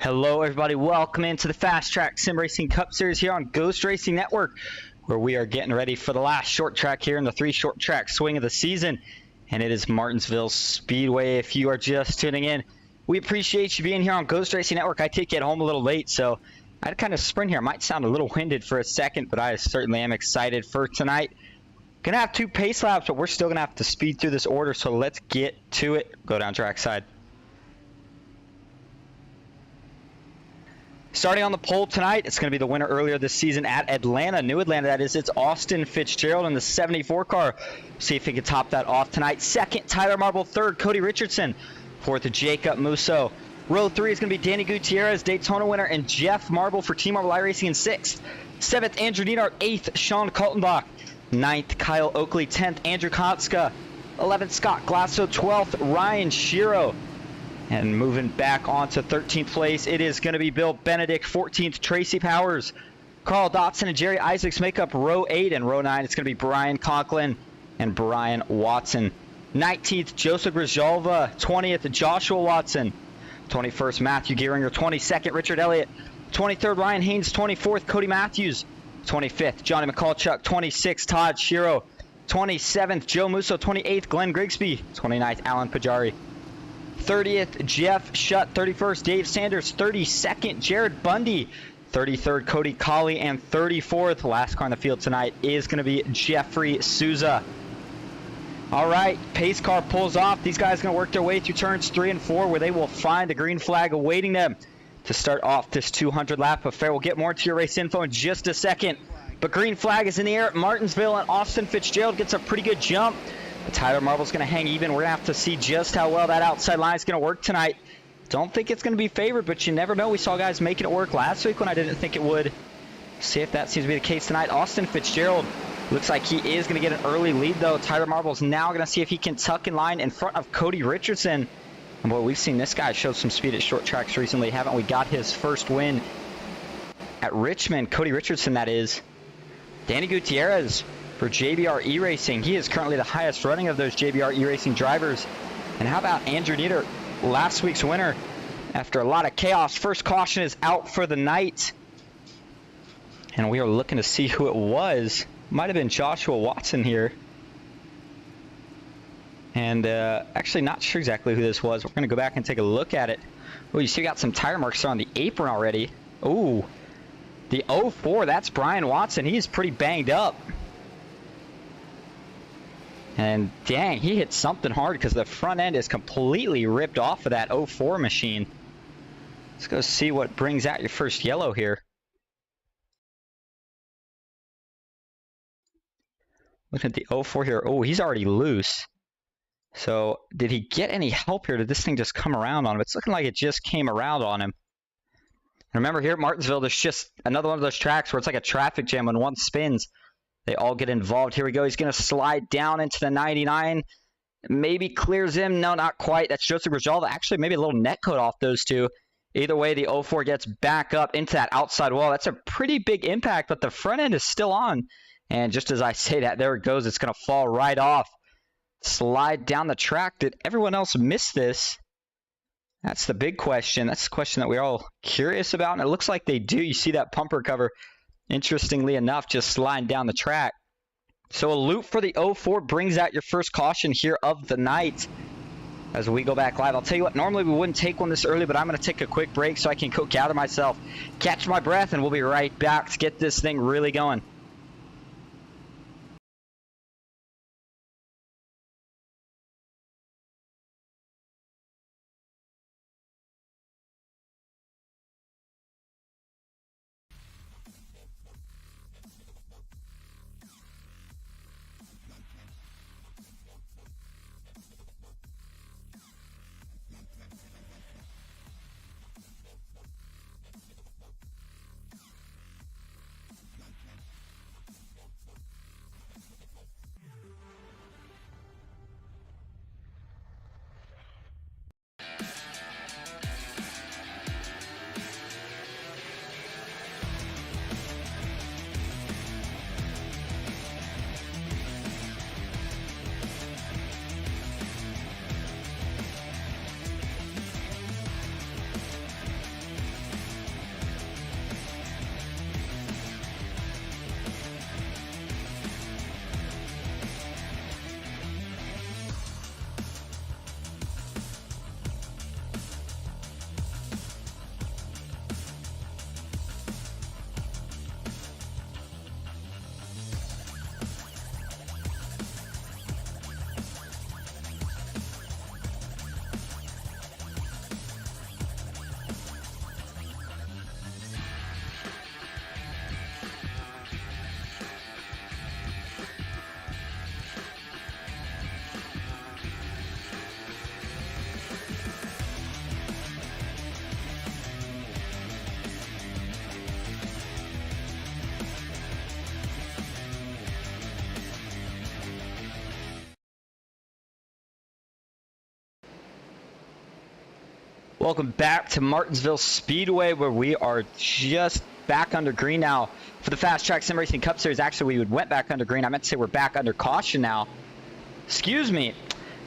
Hello everybody, welcome into the FastTrack Sim Racing Cup series here on Ghost Racing Network, where we are getting ready for the last short track here in the 3 short track swing of the season, and it is Martinsville Speedway. If you are just tuning in, we appreciate you being here on Ghost Racing Network. I take it home a little late, so I had to kind of sprint here. I might sound a little winded for a second, but I certainly am excited for tonight. Gonna have 2 pace laps, but we're still gonna have to speed through this order, so let's get to it. Go down track side. Starting on the pole tonight, it's going to be the winner earlier this season at Atlanta, New Atlanta, that is. It's Austin Fitzgerald in the 74 car. See if he can top that off tonight. Second, Tyler Marble. Third, Cody Richardson. Fourth, Jacob Musso. Row 3 is going to be Danny Gutierrez, Daytona winner, and Jeff Marble for Team Marble iRacing in 6th. 7th, Andrew Niedart. 8th, Sean Kaltenbach. 9th, Kyle Oakley. 10th, Andrew Kotska. 11th, Scott Glasso. 12th, Ryan Shiro. And moving back onto 13th place, it is going to be Bill Benedict. 14th, Tracy Powers. Carl Dotson and Jerry Isaacs make up row 8. And row 9, it's going to be Brian Conklin and Brian Watson. 19th, Joseph Grijalva. 20th, Joshua Watson. 21st, Matthew Gearinger. 22nd, Richard Elliott. 23rd, Ryan Haynes. 24th, Cody Matthews. 25th, Johnny McCallchuck. 26th, Todd Shiro. 27th, Joe Musso. 28th, Glenn Grigsby. 29th, Alan Pajari. 30th, Jeff Shutt. 31st, Dave Sanders. 32nd, Jared Bundy. 33rd, Cody Colley. And 34th, last car in the field tonight, is going to be Jeffrey Souza. All right, pace car pulls off. These guys are going to work their way through turns 3 and 4, where they will find the green flag awaiting them to start off this 200-lap affair. We'll get more into your race info in just a second. But green flag is in the air at Martinsville, and Austin Fitzgerald gets a pretty good jump. Tyler Marble's going to hang even. We're going to have to see just how well that outside line is going to work tonight. Don't think it's going to be favored, but you never know. We saw guys making it work last week when I didn't think it would. See if that seems to be the case tonight. Austin Fitzgerald looks like he is going to get an early lead, though. Tyler Marble's now going to see if he can tuck in line in front of Cody Richardson. And boy, we've seen this guy show some speed at short tracks recently, haven't we? Got his first win at Richmond. Cody Richardson, that is. Danny Gutierrez for JBR E-Racing. He is currently the highest running of those JBR E-Racing drivers. And how about Andrew Niedert, last week's winner? After a lot of chaos, first caution is out for the night. And we are looking to see who it was. Might have been Joshua Watson here. And actually not sure exactly who this was. We're going to go back and take a look at it. Oh, you see we got some tire marks on the apron already. Oh, the 04, that's Brian Watson. He's pretty banged up. And dang, he hit something hard because the front end is completely ripped off of that 04 machine. Let's go see what brings out your first yellow here. Looking at the 04 here. Oh, he's already loose. So did he get any help here? Did this thing just come around on him? It's looking like it just came around on him. Remember, here at Martinsville, there's just another one of those tracks where it's like a traffic jam. When one spins, they all get involved. Here we go. He's going to slide down into the 99. Maybe clears him. No, not quite. That's Joseph Grijalva. Actually, maybe a little net coat off those two. Either way, the 04 gets back up into that outside wall. That's a pretty big impact, but the front end is still on. And just as I say that, there it goes. It's going to fall right off. Slide down the track. Did everyone else miss this? That's the big question. That's the question that we're all curious about, and it looks like they do. You see that bumper cover, interestingly enough, just sliding down the track. So a loop for the 04 brings out your first caution here of the night as we go back live. I'll tell you what, normally we wouldn't take one this early, but I'm going to take a quick break so I can go gather myself, catch my breath, and we'll be right back to get this thing really going. Welcome back to Martinsville Speedway, where we are just back under green now for the FastTrack Sim Racing Cup Series. Actually, we went back under green. I meant to say we're back under caution now. Excuse me.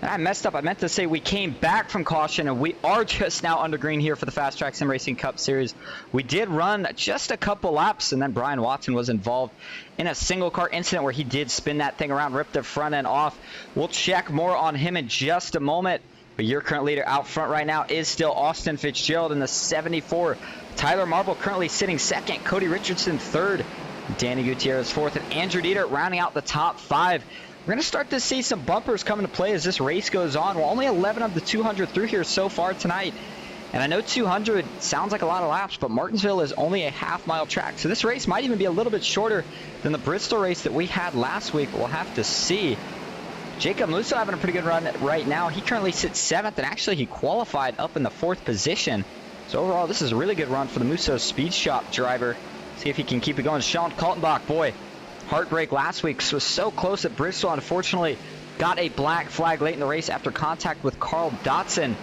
I messed up. I meant to say we came back from caution, and we are just now under green here for the FastTrack Sim Racing Cup Series. We did run just a couple laps, and then Brian Watson was involved in a single car incident where he did spin that thing around, rip the front end off. We'll check more on him in just a moment. But your current leader out front right now is still Austin Fitzgerald in the 74. Tyler Marble currently sitting second. Cody Richardson third. Danny Gutierrez fourth. And Andrew Dieter rounding out the top five. We're going to start to see some bumpers come into play as this race goes on. We're only 11 of the 200 through here so far tonight. And I know 200 sounds like a lot of laps, but Martinsville is only a half-mile track. So this race might even be a little bit shorter than the Bristol race that we had last week. We'll have to see. Jacob Musso having a pretty good run right now. He currently sits seventh, and actually he qualified up in the fourth position. So overall, this is a really good run for the Musso Speed Shop driver. See if he can keep it going. Sean Kaltenbach, boy, heartbreak last week. Was so close at Bristol. Unfortunately, got a black flag late in the race after contact with Carl Dotson.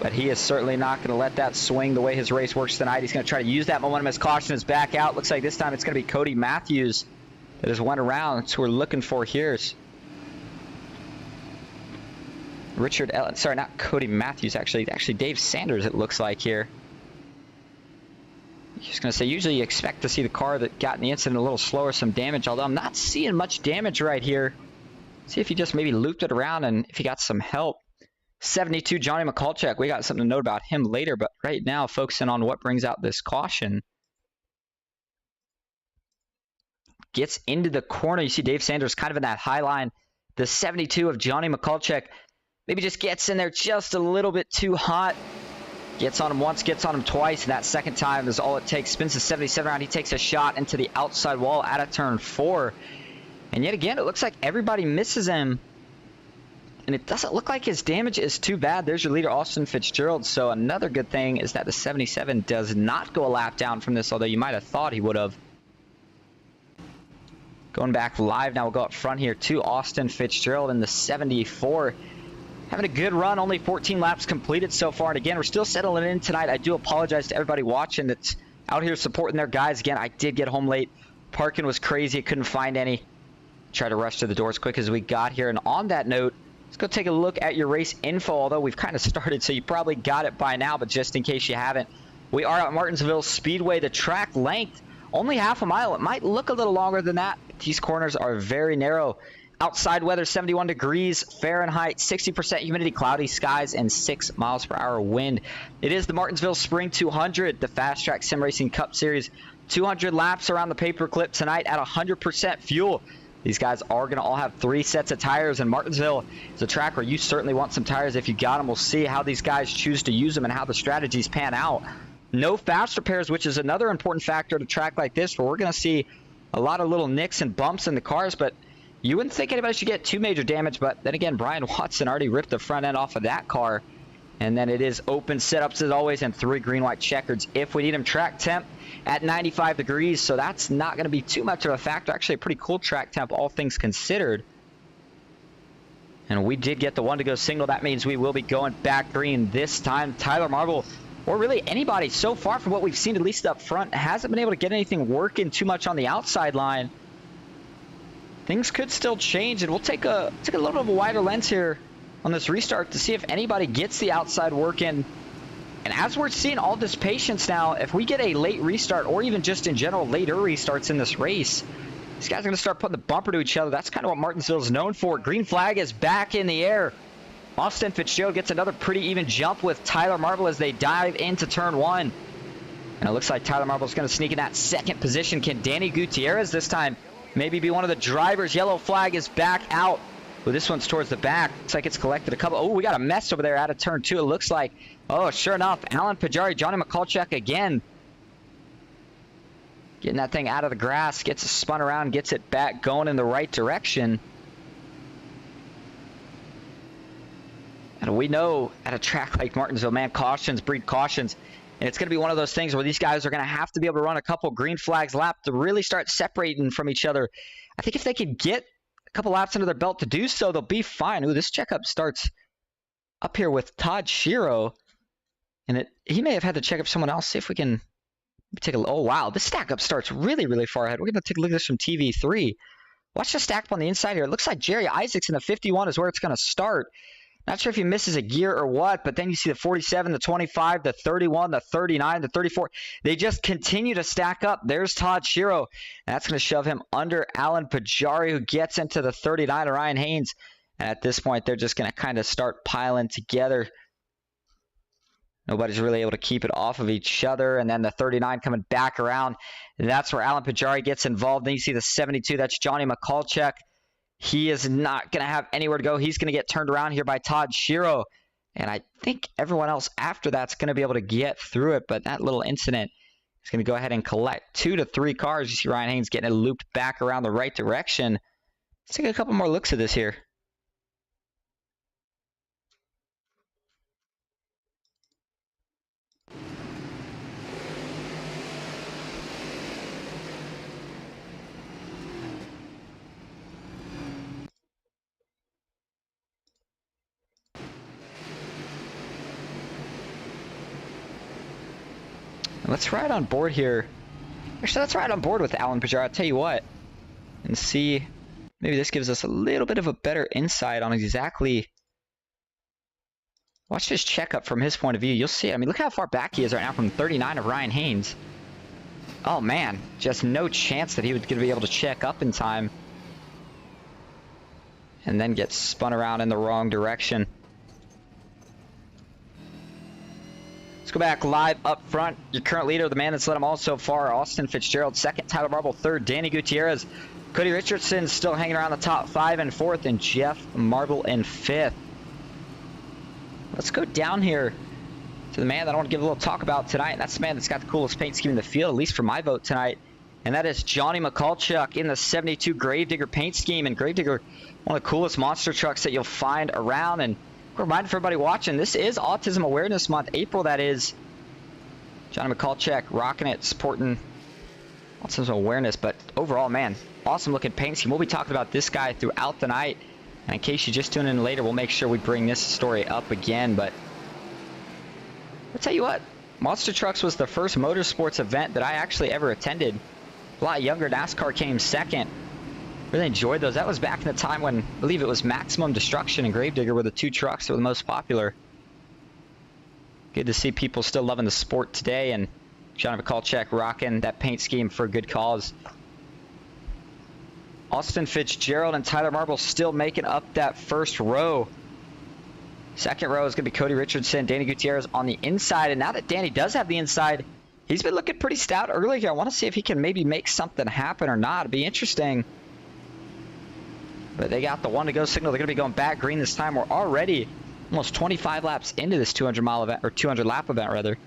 But he is certainly not going to let that swing the way his race works tonight. He's going to try to use that momentum as caution is back out. Looks like this time it's going to be Cody Matthews that has went around. That's who we're looking for here. Richard Ellen, sorry, not Cody Matthews, actually Dave Sanders, it looks like here. Just going to say, usually you expect to see the car that got in the incident a little slower, some damage, although I'm not seeing much damage right here. See if he just maybe looped it around and if he got some help. 72, Johnny McCulchek, we got something to note about him later, but right now focusing on what brings out this caution. Gets into the corner. You see Dave Sanders kind of in that high line. The 72 of Johnny McCulchek maybe just gets in there just a little bit too hot. Gets on him once, gets on him twice, and that second time is all it takes. Spins the 77 around. He takes a shot into the outside wall out of turn 4. And yet again, it looks like everybody misses him. And it doesn't look like his damage is too bad. There's your leader, Austin Fitzgerald. So another good thing is that the 77 does not go a lap down from this, although you might have thought he would have. Going back live now, we'll go up front here to Austin Fitzgerald in the 74. Having a good run, only 14 laps completed so far. And again, we're still settling in tonight. I do apologize to everybody watching that's out here supporting their guys. Again, I did get home late. Parking was crazy. Couldn't find any. Try to rush to the door as quick as we got here. And on that note, let's go take a look at your race info. Although we've kind of started, so you probably got it by now. But just in case you haven't, we are at Martinsville Speedway. The track length, only half a mile. It might look a little longer than that. These corners are very narrow. Outside weather, 71 degrees Fahrenheit, 60% humidity, cloudy skies, and 6 miles per hour wind. It is the Martinsville Spring 200, the FastTrack Sim Racing Cup Series. 200 laps around the paperclip tonight at 100% fuel. These guys are going to all have 3 sets of tires, and Martinsville is a track where you certainly want some tires if you got them. We'll see how these guys choose to use them and how the strategies pan out. No fast repairs, which is another important factor at a track like this, where we're going to see a lot of little nicks and bumps in the cars, but you wouldn't think anybody should get too major damage. But then again, Brian Watson already ripped the front end off of that car. And then it is open setups as always and 3 green-white checkers if we need them. Track temp at 95 degrees, so that's not going to be too much of a factor. Actually, a pretty cool track temp, all things considered. And we did get the one to go single. That means we will be going back green this time. Tyler Marble, or really anybody so far from what we've seen, at least up front, hasn't been able to get anything working too much on the outside line. Things could still change, and we'll take a little bit of a wider lens here on this restart to see if anybody gets the outside working. And as we're seeing all this patience now, if we get a late restart or even just in general later restarts in this race, these guys are going to start putting the bumper to each other. That's kind of what Martinsville is known for. Green flag is back in the air. Austin Fitzgerald gets another pretty even jump with Tyler Marble as they dive into turn 1. And it looks like Tyler Marble is going to sneak in that second position. Can Danny Gutierrez this time maybe be one of the drivers? Yellow flag is back out. Well, this one's towards the back. Looks like it's collected a couple. Oh, we got a mess over there out of turn 2. It looks like, oh, sure enough, Alan Pajari, Johnny McCulchek again. Getting that thing out of the grass, gets it spun around, gets it back going in the right direction. And we know at a track like Martinsville, man, cautions breed cautions. And it's going to be one of those things where these guys are going to have to be able to run a couple green flags lap to really start separating from each other. I think if they could get a couple laps under their belt to do so, they'll be fine. Ooh, this checkup starts up here with Todd Shiro. And he may have had to check up someone else. See if we can take a look. Oh, wow. This stack up starts really, really far ahead. We're going to take a look at this from TV3. Watch the stack up on the inside here. It looks like Jerry Isaacs in the 51 is where it's going to start. Not sure if he misses a gear or what, but then you see the 47, the 25, the 31, the 39, the 34. They just continue to stack up. There's Todd Shiro. And that's going to shove him under Alan Pajari, who gets into the 39 of Ryan Haynes. And at this point, they're just going to kind of start piling together. Nobody's really able to keep it off of each other. And then the 39 coming back around. And that's where Alan Pajari gets involved. Then you see the 72. That's Johnny Mikulchek. He is not going to have anywhere to go. He's going to get turned around here by Todd Shiro. And I think everyone else after that's going to be able to get through it. But that little incident is going to go ahead and collect 2 to 3 cars. You see Ryan Haynes getting it looped back around the right direction. Let's take a couple more looks at this here. Let's ride on board here. Actually, let's ride on board with Alan Pajari. I'll tell you what. And see. Maybe this gives us a little bit of a better insight on exactly. Watch this checkup from his point of view. You'll see. I mean, look how far back he is right now from 39 of Ryan Haynes. Oh, man. Just no chance that he was going to be able to check up in time. And then get spun around in the wrong direction. Let's go back live up front. Your current leader, the man that's led them all so far, Austin Fitzgerald. Second, Tyler Marble. Third, Danny Gutierrez. Cody Richardson still hanging around the top 5 and 4th, and Jeff Marble in 5th. Let's go down here to the man that I want to give a little talk about tonight. And that's the man that's got the coolest paint scheme in the field, at least for my vote tonight. And that is Johnny Mikulchek in the 72 Gravedigger paint scheme. And Gravedigger, one of the coolest monster trucks that you'll find around. And reminder for everybody watching, this is Autism Awareness Month, April that is. Johnny Mikulchek rocking it, supporting autism awareness. But overall, man, awesome looking paint scheme. We'll be talking about this guy throughout the night. And in case you just tune in later, we'll make sure we bring this story up again. But I'll tell you what, Monster Trucks was the first motorsports event that I actually ever attended. A lot younger. NASCAR came second. Really enjoyed those. That was back in the time when I believe it was Maximum Destruction and Gravedigger were the 2 trucks that were the most popular. Good to see people still loving the sport today, and Johnny Mikulchek rocking that paint scheme for a good cause. Austin Fitzgerald and Tyler Marble still making up that first row. Second row is going to be Cody Richardson, Danny Gutierrez on the inside. And now that Danny does have the inside, he's been looking pretty stout early here. I want to see if he can maybe make something happen or not. It'd be interesting. But they got the 1 to go signal. They're going to be going back green this time. We're already almost 25 laps into this 200-mile event, or 200-lap event, rather.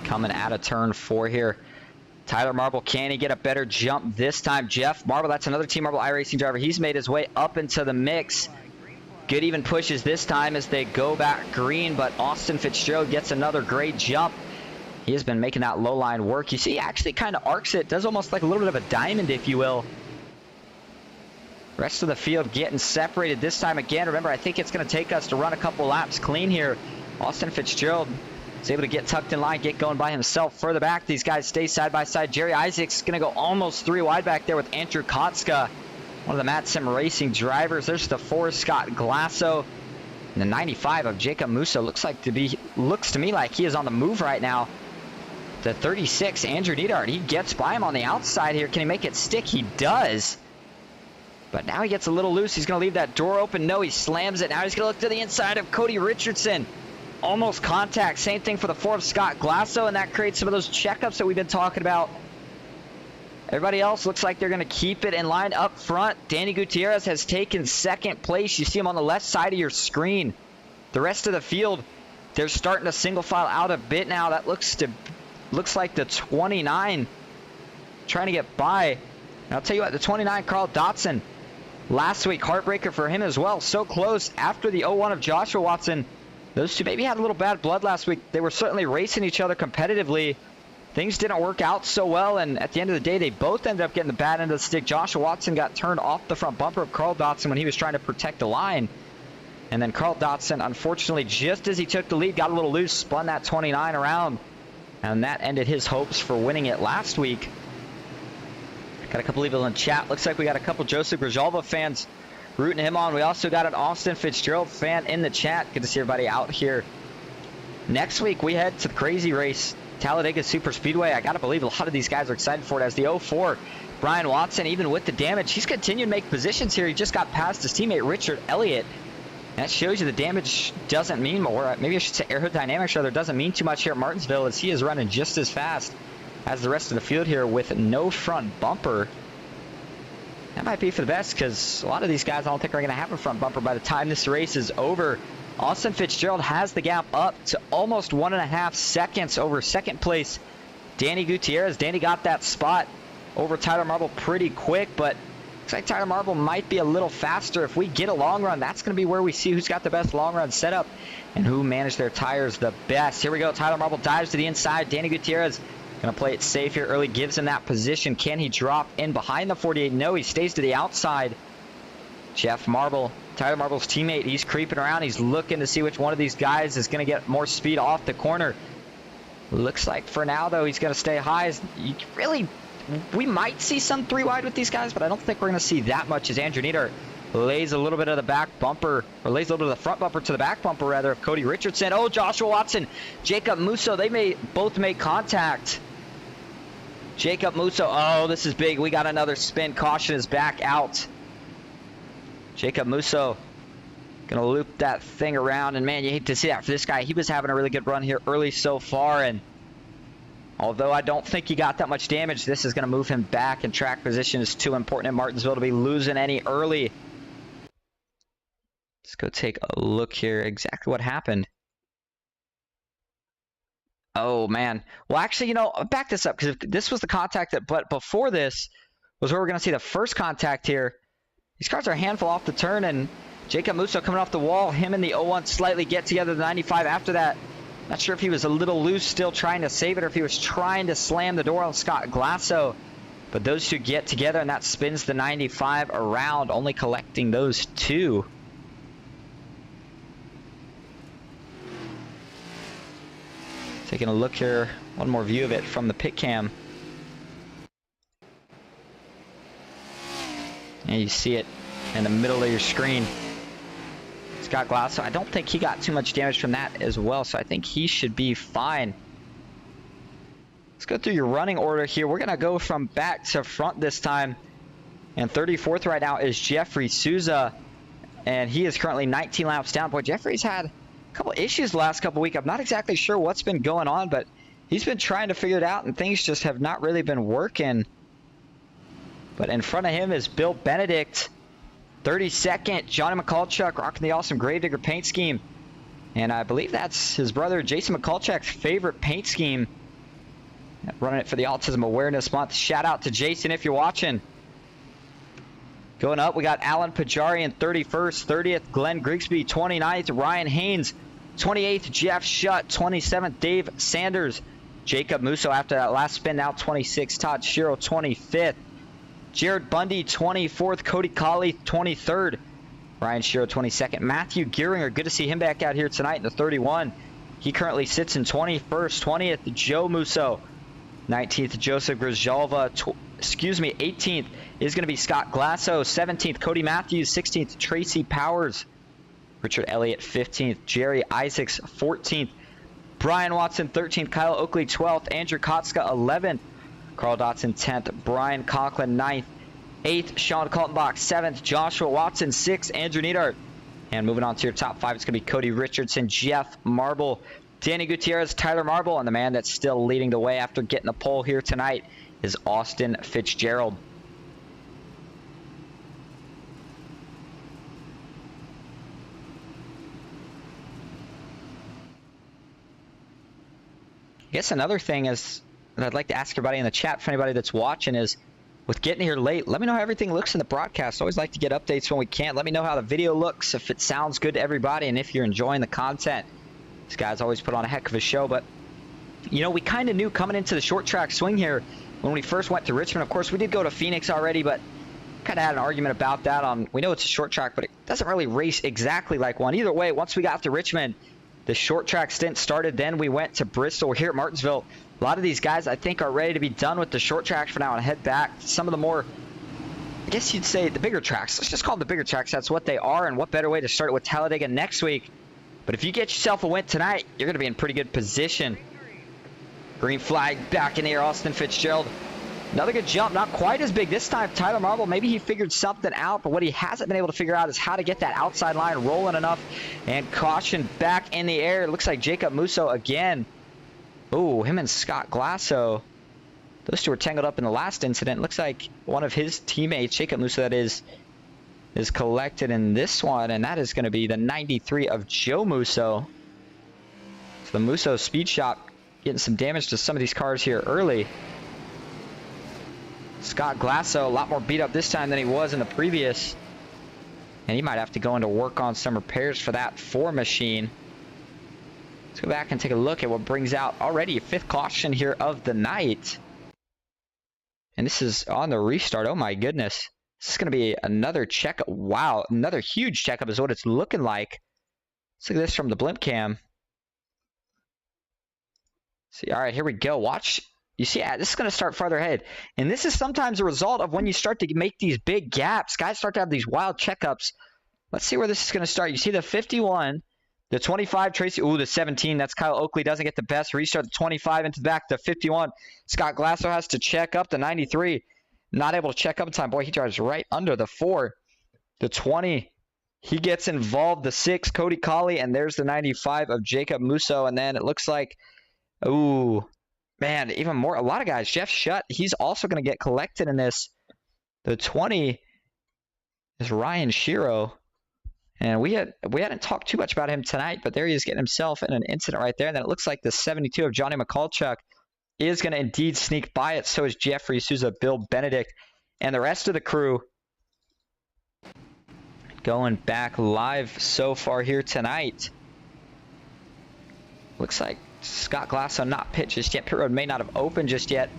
Coming out of turn 4 here. Tyler Marble, can he get a better jump this time? Jeff Marble, that's another Team Marble iRacing driver. He's made his way up into the mix. Good even pushes this time as they go back green, but Austin Fitzgerald gets another great jump. He has been making that low line work. You see, he actually kind of arcs it, does almost like a little bit of a diamond, if you will. Rest of the field getting separated this time again. Remember, I think it's going to take us to run a couple laps clean here. Austin Fitzgerald is able to get tucked in line, get going by himself. Further back, these guys stay side by side. Jerry Isaacs is going to go almost 3 wide back there with Andrew Kotska, one of the Mad Sim Racing drivers. There's the 4 Scott Glasso. And the 95 of Jacob Musso looks to me like he is on the move right now. The 36, Andrew Neidhart, he gets by him on the outside here. Can he make it stick? He does. But now he gets a little loose. He's going to leave that door open. No, he slams it. Now he's going to look to the inside of Cody Richardson. Almost contact. Same thing for the 4 of Scott Glasso, and that creates some of those checkups that we've been talking about. Everybody else looks like they're going to keep it in line up front. Danny Gutierrez has taken second place. You see him on the left side of your screen. The rest of the field, they're starting to single file out a bit now. That looks like the 29 trying to get by. And I'll tell you what, the 29, Carl Dotson, last week, heartbreaker for him as well. So close after the 01 of Joshua Watson. Those two maybe had a little bad blood last week. They were certainly racing each other competitively. things didn't work out so well, and at the end of the day, they both ended up getting the bad end of the stick. Joshua Watson got turned off the front bumper of Carl Dotson when he was trying to protect the line. And then Carl Dotson, unfortunately, just as he took the lead, got a little loose, spun that 29 around. And that ended his hopes for winning it last week. Got a couple people in chat. Looks like we got a couple Joseph Grijalva fans rooting him on. We also got an Austin Fitzgerald fan in the chat. Good to see everybody out here. Next week, we head to the crazy race, Talladega Super Speedway. I got to believe a lot of these guys are excited for it, as the 04, Brian Watson, even with the damage, he's continued to make positions here. He just got past his teammate Richard Elliott. That shows you the damage doesn't mean more. Maybe I should say aerodynamics rather doesn't mean too much here at Martinsville, as he is running just as fast as the rest of the field here with no front bumper. That might be for the best, because a lot of these guys I don't think are going to have a front bumper by the time this race is over. Austin Fitzgerald has the gap up to almost 1.5 seconds over second place Danny Gutierrez. Danny got that spot over Tyler Marble pretty quick, but looks like Tyler Marble might be a little faster. If we get a long run, that's going to be where we see who's got the best long run setup and who managed their tires the best. Here we go. Tyler Marble dives to the inside. Danny Gutierrez going to play it safe here early, gives him that position. Can he drop in behind the 48? No, he stays to the outside. Jeff Marble, Tyler Marble's teammate, he's creeping around. He's looking to see which one of these guys is going to get more speed off the corner. Looks like for now, though, he's going to stay high. We might see some 3 wide with these guys, but I don't think we're going to see that much, as Andrew Nieder lays a little bit of the back bumper, or lays a little bit of the front bumper to the back bumper, rather, of Cody Richardson. Oh, Joshua Watson, Jacob Musso, they may both make contact. Jacob Musso, oh, this is big. We got another spin. Caution is back out. Jacob Musso going to loop that thing around, and man, you hate to see that for this guy. He was having a really good run here early so far, and although I don't think he got that much damage, this is going to move him back, and track position is too important in Martinsville to be losing any early. Let's go take a look here exactly what happened. Oh, man. Well, actually, you know, I'll back this up, because this was the contact but before this was where we're going to see the first contact here. These cars are a handful off the turn, and Jacob Musso coming off the wall. Him and the 01 slightly get together, the 95 after that. Not sure if he was a little loose, still trying to save it, or if he was trying to slam the door on Scott Glasso. But those two get together, and that spins the 95 around, only collecting those 2. Taking a look here, one more view of it from the pit cam. And you see it in the middle of your screen. Scott Glasso, I don't think he got too much damage from that as well, so I think he should be fine. Let's go through your running order here. We're going to go from back to front this time. And 34th right now is Jeffrey Souza, and he is currently 19 laps down. Boy, Jeffrey's had a couple issues the last couple weeks. I'm not exactly sure what's been going on, but he's been trying to figure it out, and things just have not really been working. But in front of him is Bill Benedict. 32nd, Johnny McCulchuk rocking the awesome Gravedigger paint scheme. And I believe that's his brother Jason McCulchuk's favorite paint scheme. Running it for the Autism Awareness Month. Shout out to Jason if you're watching. Going up, we got Alan Pajarian 31st, 30th, Glenn Grigsby 29th, Ryan Haynes 28th, Jeff Shutt 27th, Dave Sanders, Jacob Musso after that last spin now 26th, Todd Shiro 25th. Jared Bundy, 24th. Cody Colley, 23rd. Ryan Shiro, 22nd. Matthew Gearinger, good to see him back out here tonight in the 31. He currently sits in 21st. 20th, Joe Musso. 19th, Joseph Grijalva. 18th is going to be Scott Glasso. 17th, Cody Matthews. 16th, Tracy Powers. Richard Elliott, 15th. Jerry Isaacs, 14th. Brian Watson, 13th. Kyle Oakley, 12th. Andrew Kotska, 11th. Carl Dotson 10th, Brian Conklin 9th, 8th, Sean Kaltenbach 7th, Joshua Watson 6th, Andrew Neidhart. And moving on to your top 5, it's going to be Cody Richardson, Jeff Marble, Danny Gutierrez, Tyler Marble, and the man that's still leading the way after getting the pole here tonight is Austin Fitzgerald. I guess another thing is that I'd like to ask everybody in the chat, for anybody that's watching, is with getting here late, let me know how everything looks in the broadcast. Always like to get updates when we can. Let me know how the video looks, if it sounds good to everybody, and if you're enjoying the content. These guys always put on a heck of a show, but You know, we kind of knew coming into the short track swing here when we first went to Richmond. Of course, we did go to Phoenix already, but kind of had an argument about that. We know it's a short track, but it doesn't really race exactly like one. Either way, once we got to Richmond, the short track stint started. Then we went to Bristol. We're here at Martinsville. A lot of these guys, I think, are ready to be done with the short tracks for now and head back to some of the more, I guess you'd say, the bigger tracks. Let's just call them the bigger tracks. That's what they are, and what better way to start it with Talladega next week. But if you get yourself a win tonight, you're going to be in pretty good position. Green flag back in the air, Austin Fitzgerald. Another good jump, not quite as big this time. Tyler Marble, maybe he figured something out, but what he hasn't been able to figure out is how to get that outside line rolling enough. And caution back in the air. It looks like Jacob Musso again. Oh, him and Scott Glasso. Those two were tangled up in the last incident. Looks like one of his teammates, Jacob Musso, that is collected in this one, and that is going to be the 93 of Joe Musso. So the Musso Speed Shop getting some damage to some of these cars here early. Scott Glasso, a lot more beat up this time than he was in the previous. And he might have to go into work on some repairs for that 4 machine. Let's go back and take a look at what brings out already a 5th caution here of the night. And this is on the restart. Oh my goodness. This is going to be another checkup. Wow, another huge checkup is what it's looking like. Let's look at this from the blimp cam. See, all right, here we go. Watch. You see, this is going to start farther ahead. And this is sometimes a result of when you start to make these big gaps. Guys start to have these wild checkups. Let's see where this is going to start. You see the 51, the 25, Tracy. Ooh, the 17. That's Kyle Oakley. Doesn't get the best. Restart the 25 into the back. The 51. Scott Glasso has to check up the 93. Not able to check up in time. Boy, he drives right under the 4. The 20. He gets involved. The 6, Cody Colley. And there's the 95 of Jacob Musso. And then it looks like, ooh, man, even more. A lot of guys. Jeff Shutt, he's also going to get collected in this. The 20 is Ryan Shiro. And we hadn't talked too much about him tonight, but there he is getting himself in an incident right there. And then it looks like the 72 of Johnny McCulchuk is going to indeed sneak by it. So is Jeffrey Souza, Bill Benedict, and the rest of the crew. Going back live so far here tonight. Looks like Scott Glasso not pitched just yet. Pit road may not have opened just yet.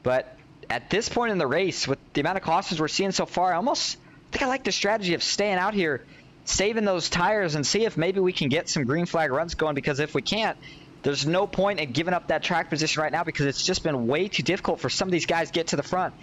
But at this point in the race, with the amount of cautions we're seeing so far, I think I like the strategy of staying out here, saving those tires, and see if maybe we can get some green flag runs going. Because if we can't, there's no point in giving up that track position right now, because it's just been way too difficult for some of these guys to get to the front.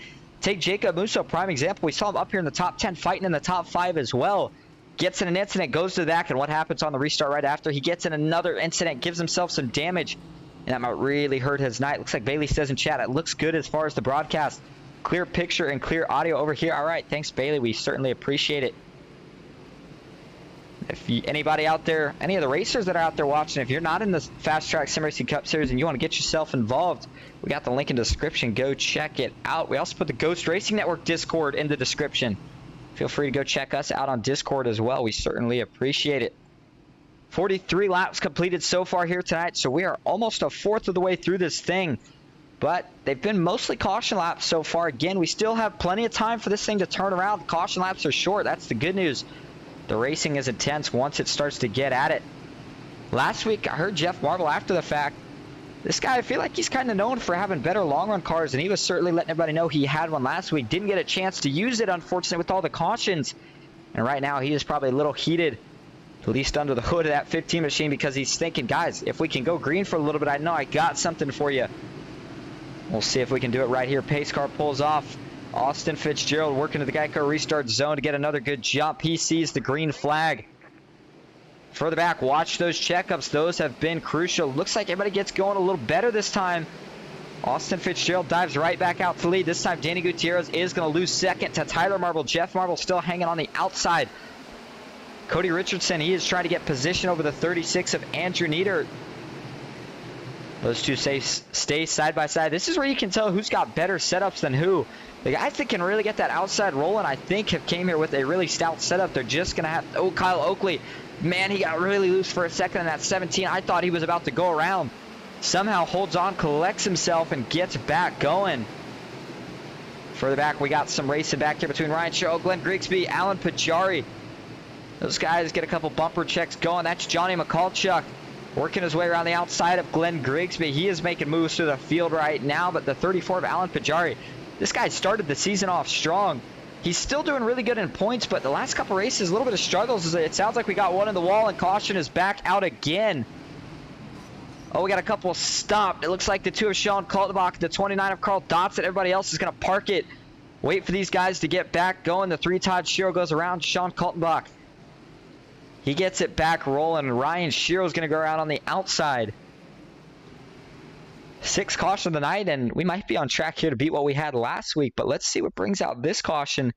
Take Jacob Musso, prime example. We saw him up here in the top 10, fighting in the top 5 as well. Gets in an incident, goes to the back, and what happens on the restart right after? He gets in another incident, gives himself some damage, and that might really hurt his night. Looks like Bailey says in chat, it looks good as far as the broadcast. Clear picture and clear audio over here. All right, thanks, Bailey. We certainly appreciate it. If anybody out there, any of the racers that are out there watching, if you're not in the FastTrack Sim Racing Cup Series and you want to get yourself involved, we got the link in the description. Go check it out. We also put the Ghost Racing Network Discord in the description. Feel free to go check us out on Discord as well. We certainly appreciate it. 43 laps completed so far here tonight, so we are almost a 1/4 of the way through this thing. But they've been mostly caution laps so far. Again, we still have plenty of time for this thing to turn around. The caution laps are short. That's the good news. The racing is intense once it starts to get at it. Last week, I heard Jeff Marble after the fact. This guy, I feel like he's kind of known for having better long-run cars, and he was certainly letting everybody know he had one last week. Didn't get a chance to use it, unfortunately, with all the cautions. And right now, he is probably a little heated, at least under the hood of that 15 machine, because he's thinking, guys, if we can go green for a little bit, I know I got something for you. We'll see if we can do it right here. Pace car pulls off. Austin Fitzgerald working to the Geico restart zone to get another good jump. He sees the green flag. Further back, watch those checkups. Those have been crucial. Looks like everybody gets going a little better this time. Austin Fitzgerald dives right back out to lead. This time, Danny Gutierrez is going to lose second to Tyler Marble. Jeff Marble still hanging on the outside. Cody Richardson, he is trying to get position over the 36 of Andrew Nieder. Those two stay side by side. This is where you can tell who's got better setups than who. The guys that can really get that outside rolling, I think, have came here with a really stout setup. They're just going to have... Oh, Kyle Oakley. Man, he got really loose for a second in that 17. I thought he was about to go around. Somehow holds on, collects himself, and gets back going. Further back, we got some racing back here between Ryan Sherrill, Glenn Grigsby, Alan Pajari. Those guys get a couple bumper checks going. That's Johnny McCulchuk. Working his way around the outside of Glenn Grigsby. He is making moves through the field right now, but the 34 of Alan Pajari, this guy started the season off strong. He's still doing really good in points, but the last couple races, a little bit of struggles. It sounds like we got one in the wall, and caution is back out again. Oh, we got a couple stopped. It looks like the 2 of Sean Kaltenbach, the 29 of Carl Dotson. Everybody else is going to park it. Wait for these guys to get back going. The 3 Todd Shiro goes around Sean Kaltenbach. He gets it back rolling. Ryan Shiro is going to go around on the outside. 6 caution of the night, and we might be on track here to beat what we had last week, but let's see what brings out this caution.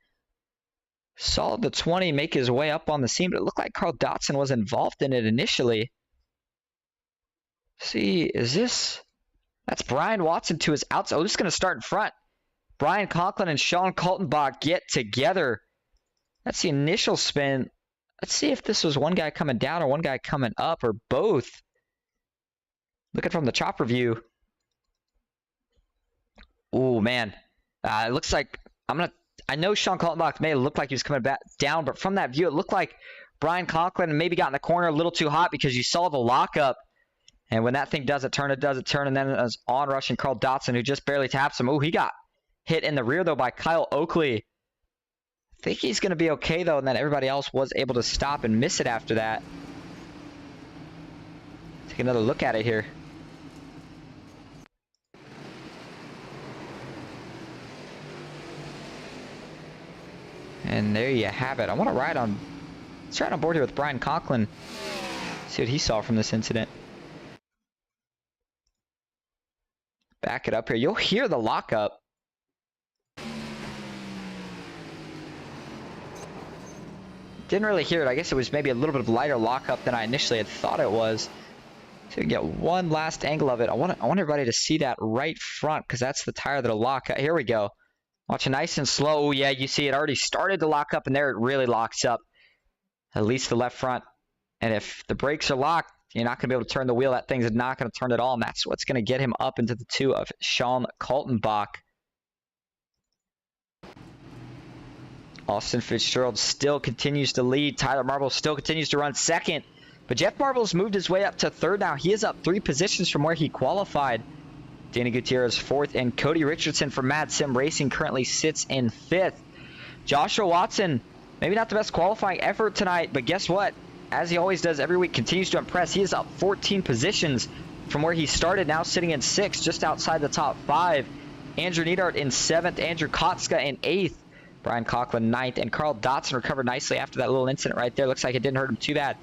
Saw the 20 make his way up on the scene, but it looked like Carl Dotson was involved in it initially. See, is this... That's Brian Watson to his outside. Oh, this is going to start in front. Brian Conklin and Sean Kaltenbach get together. That's the initial spin. Let's see if this was one guy coming down or one guy coming up or both. Looking from the chopper view. Oh, man. It looks like I know Sean Kaltenbach may look like he was coming back down, but from that view, it looked like Brian Conklin maybe got in the corner a little too hot because you saw the lockup. And when that thing does it turn, and then it was on rushing Carl Dotson, who just barely taps him. Oh, he got hit in the rear, though, by Kyle Oakley. I think he's going to be okay, though, and then everybody else was able to stop and miss it after that. Take another look at it here. And there you have it. I want to let's ride on board here with Brian Conklin. See what he saw from this incident. Back it up here. You'll hear the lockup. Didn't really hear it. I guess it was maybe a little bit of lighter lockup than I initially had thought it was. So we get one last angle of it. I want everybody to see that right front because that's the tire that'll lock up. Here we go. Watch it nice and slow. Oh, yeah, you see it already started to lock up, and there it really locks up. At least the left front. And if the brakes are locked, you're not going to be able to turn the wheel. That thing's not going to turn at all, and that's what's going to get him up into the 2 of Sean Kaltenbach. Austin Fitzgerald still continues to lead. Tyler Marble still continues to run second. But Jeff Marble's moved his way up to 3rd now. He is up 3 positions from where he qualified. Danny Gutierrez 4th, and Cody Richardson from Mad Sim Racing currently sits in 5th. Joshua Watson, maybe not the best qualifying effort tonight, but guess what? As he always does every week, continues to impress. He is up 14 positions from where he started, now sitting in 6th, just outside the top 5. Andrew Neidhart in 7th, Andrew Kotska in 8th, Brian Conklin 9th, and Carl Dotson recovered nicely after that little incident right there. Looks like it didn't hurt him too bad.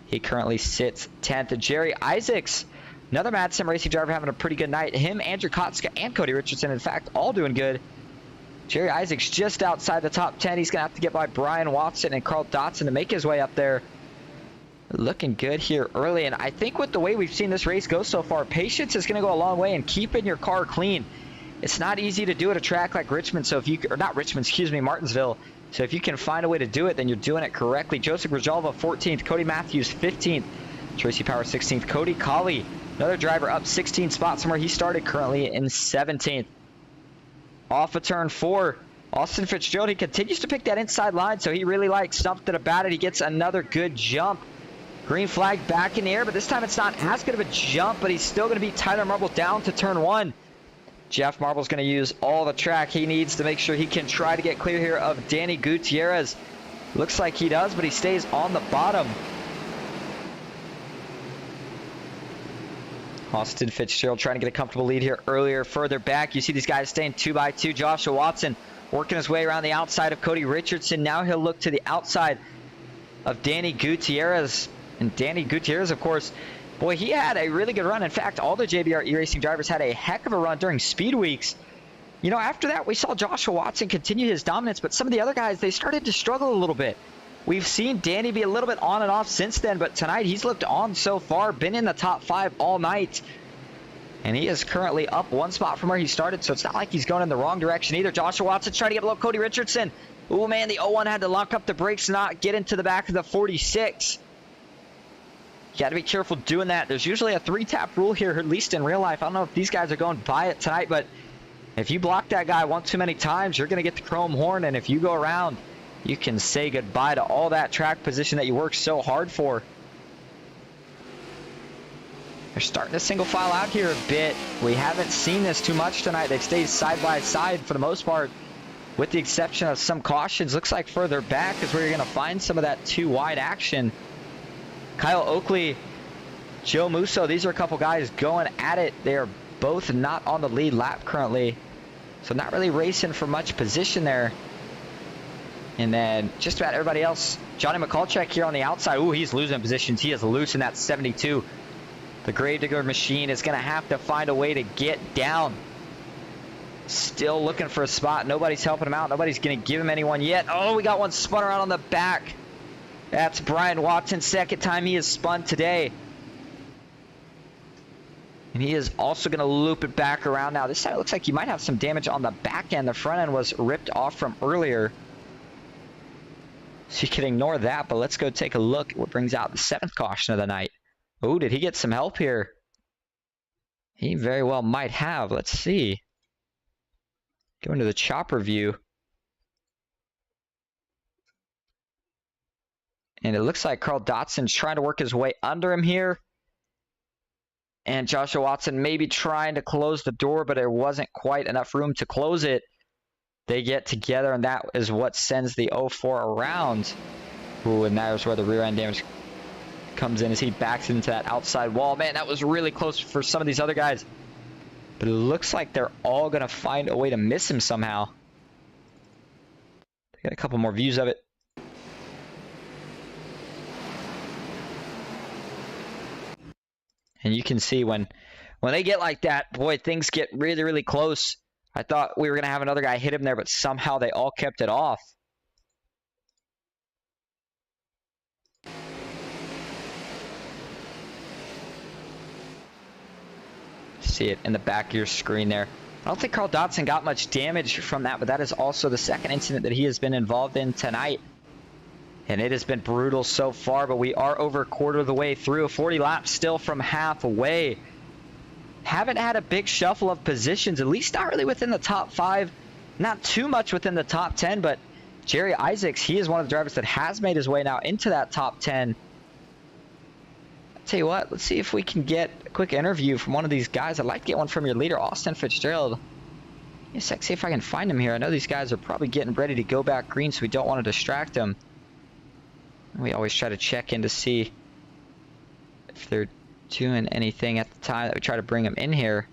He currently sits 10th. Jerry Isaacs, another Mad Sim Racing driver, having a pretty good night. Him, Andrew Kotska, and Cody Richardson, in fact, all doing good. Jerry Isaacs just outside the top 10. He's going to have to get by Brian Watson and Carl Dotson to make his way up there. Looking good here early, and I think with the way we've seen this race go so far, patience is going to go a long way in keeping your car clean. It's not easy to do at a track like Richmond, so if you, or not Richmond, excuse me, Martinsville. So if you can find a way to do it, then you're doing it correctly. Joseph Grijalva 14th, Cody Matthews 15th, Tracy Power 16th, Cody Colley, another driver up 16 spots from where he started, currently in 17th. Off of turn 4, Austin Fitzgerald, he continues to pick that inside line, so he really likes something about it. He gets another good jump. Green flag back in the air, but this time it's not as good of a jump, but he's still going to beat Tyler Marble down to turn 1. Jeff Marble's going to use all the track he needs to make sure he can try to get clear here of Danny Gutierrez. Looks like he does, but he stays on the bottom. Austin Fitzgerald trying to get a comfortable lead here earlier. Further back, you see these guys staying 2 by 2. Joshua Watson working his way around the outside of Cody Richardson. Now he'll look to the outside of Danny Gutierrez. And Danny Gutierrez, of course, boy, he had a really good run. In fact, all the JBR e-racing drivers had a heck of a run during speed weeks. You know, after that, we saw Joshua Watson continue his dominance, but some of the other guys, they started to struggle a little bit. We've seen Danny be a little bit on and off since then, but tonight he's looked on so far, been in the top 5 all night. And he is currently up 1 spot from where he started, so it's not like he's going in the wrong direction either. Joshua Watson trying to get below Cody Richardson. Ooh, man, the 01 had to lock up the brakes, not get into the back of the 46. You got to be careful doing that. There's usually a 3-tap rule here, at least in real life. I don't know if these guys are going by it tonight, but if you block that guy one too many times, you're going to get the chrome horn, and if you go around, you can say goodbye to all that track position that you worked so hard for. They're starting to single file out here a bit. We haven't seen this too much tonight. They've stayed side by side for the most part, with the exception of some cautions. Looks like further back is where you're going to find some of that too wide action. Kyle Oakley, Joe Musso, these are a couple guys going at it. They are both not on the lead lap currently, so not really racing for much position there. And then just about everybody else. Johnny McCulchek here on the outside. Ooh, he's losing positions. He is loose in that 72. The Gravedigger machine is going to have to find a way to get down. Still looking for a spot. Nobody's helping him out. Nobody's going to give him anyone yet. Oh, we got one spun around on the back. That's Brian Watson. Second time he has spun today. And he is also going to loop it back around now. This time it looks like he might have some damage on the back end. The front end was ripped off from earlier. So you can ignore that, but let's go take a look at what brings out the 7th caution of the night. Oh, did he get some help here? He very well might have. Let's see. Go into the chopper view. And it looks like Carl Dotson's trying to work his way under him here. And Joshua Watson maybe trying to close the door, but there wasn't quite enough room to close it. They get together, and that is what sends the 04 around. Ooh, and that is where the rear end damage comes in as he backs into that outside wall. Man, that was really close for some of these other guys. But it looks like they're all going to find a way to miss him somehow. Got a couple more views of it. And you can see when they get like that, boy, things get really, really close. I thought we were going to have another guy hit him there, but somehow they all kept it off. See it in the back of your screen there. I don't think Carl Dodson got much damage from that, but that is also the second incident that he has been involved in tonight. And it has been brutal so far, but we are over a quarter of the way through. 40 laps still from halfway. Haven't had a big shuffle of positions, at least not really within the top 5. Not too much within the top 10, but Jerry Isaacs, he is one of the drivers that has made his way now into that top 10. I'll tell you what, let's see if we can get a quick interview from one of these guys. I'd like to get one from your leader, Austin Fitzgerald. Yes, let's see if I can find him here. I know these guys are probably getting ready to go back green, so we don't want to distract them. We always try to check in to see if they're doing anything at the time that we try to bring them in here.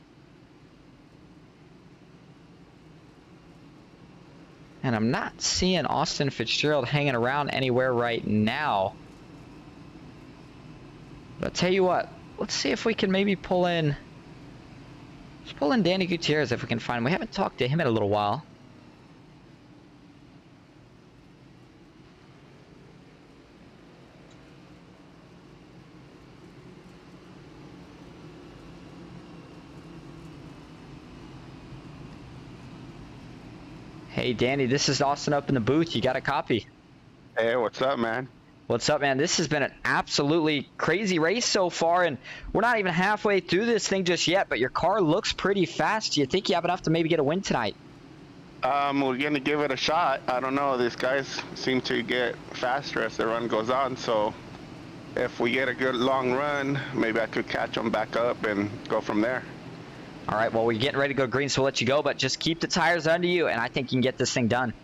And I'm not seeing Austin Fitzgerald hanging around anywhere right now. But I'll tell you what, let's see if we can maybe pull in. Let's pull in Danny Gutierrez if we can find him. We haven't talked to him in a little while. Hey, Danny, this is Austin up in the booth. You got a copy? Hey, what's up, man? What's up, man? This has been an absolutely crazy race so far, and we're not even halfway through this thing just yet, but your car looks pretty fast. Do you think you have enough to maybe get a win tonight? We're going to give it a shot. I don't know. These guys seem to get faster as the run goes on, so if we get a good long run, maybe I could catch them back up and go from there. All right, well, we're getting ready to go green, so we'll let you go, but just keep the tires under you, and I think you can get this thing done.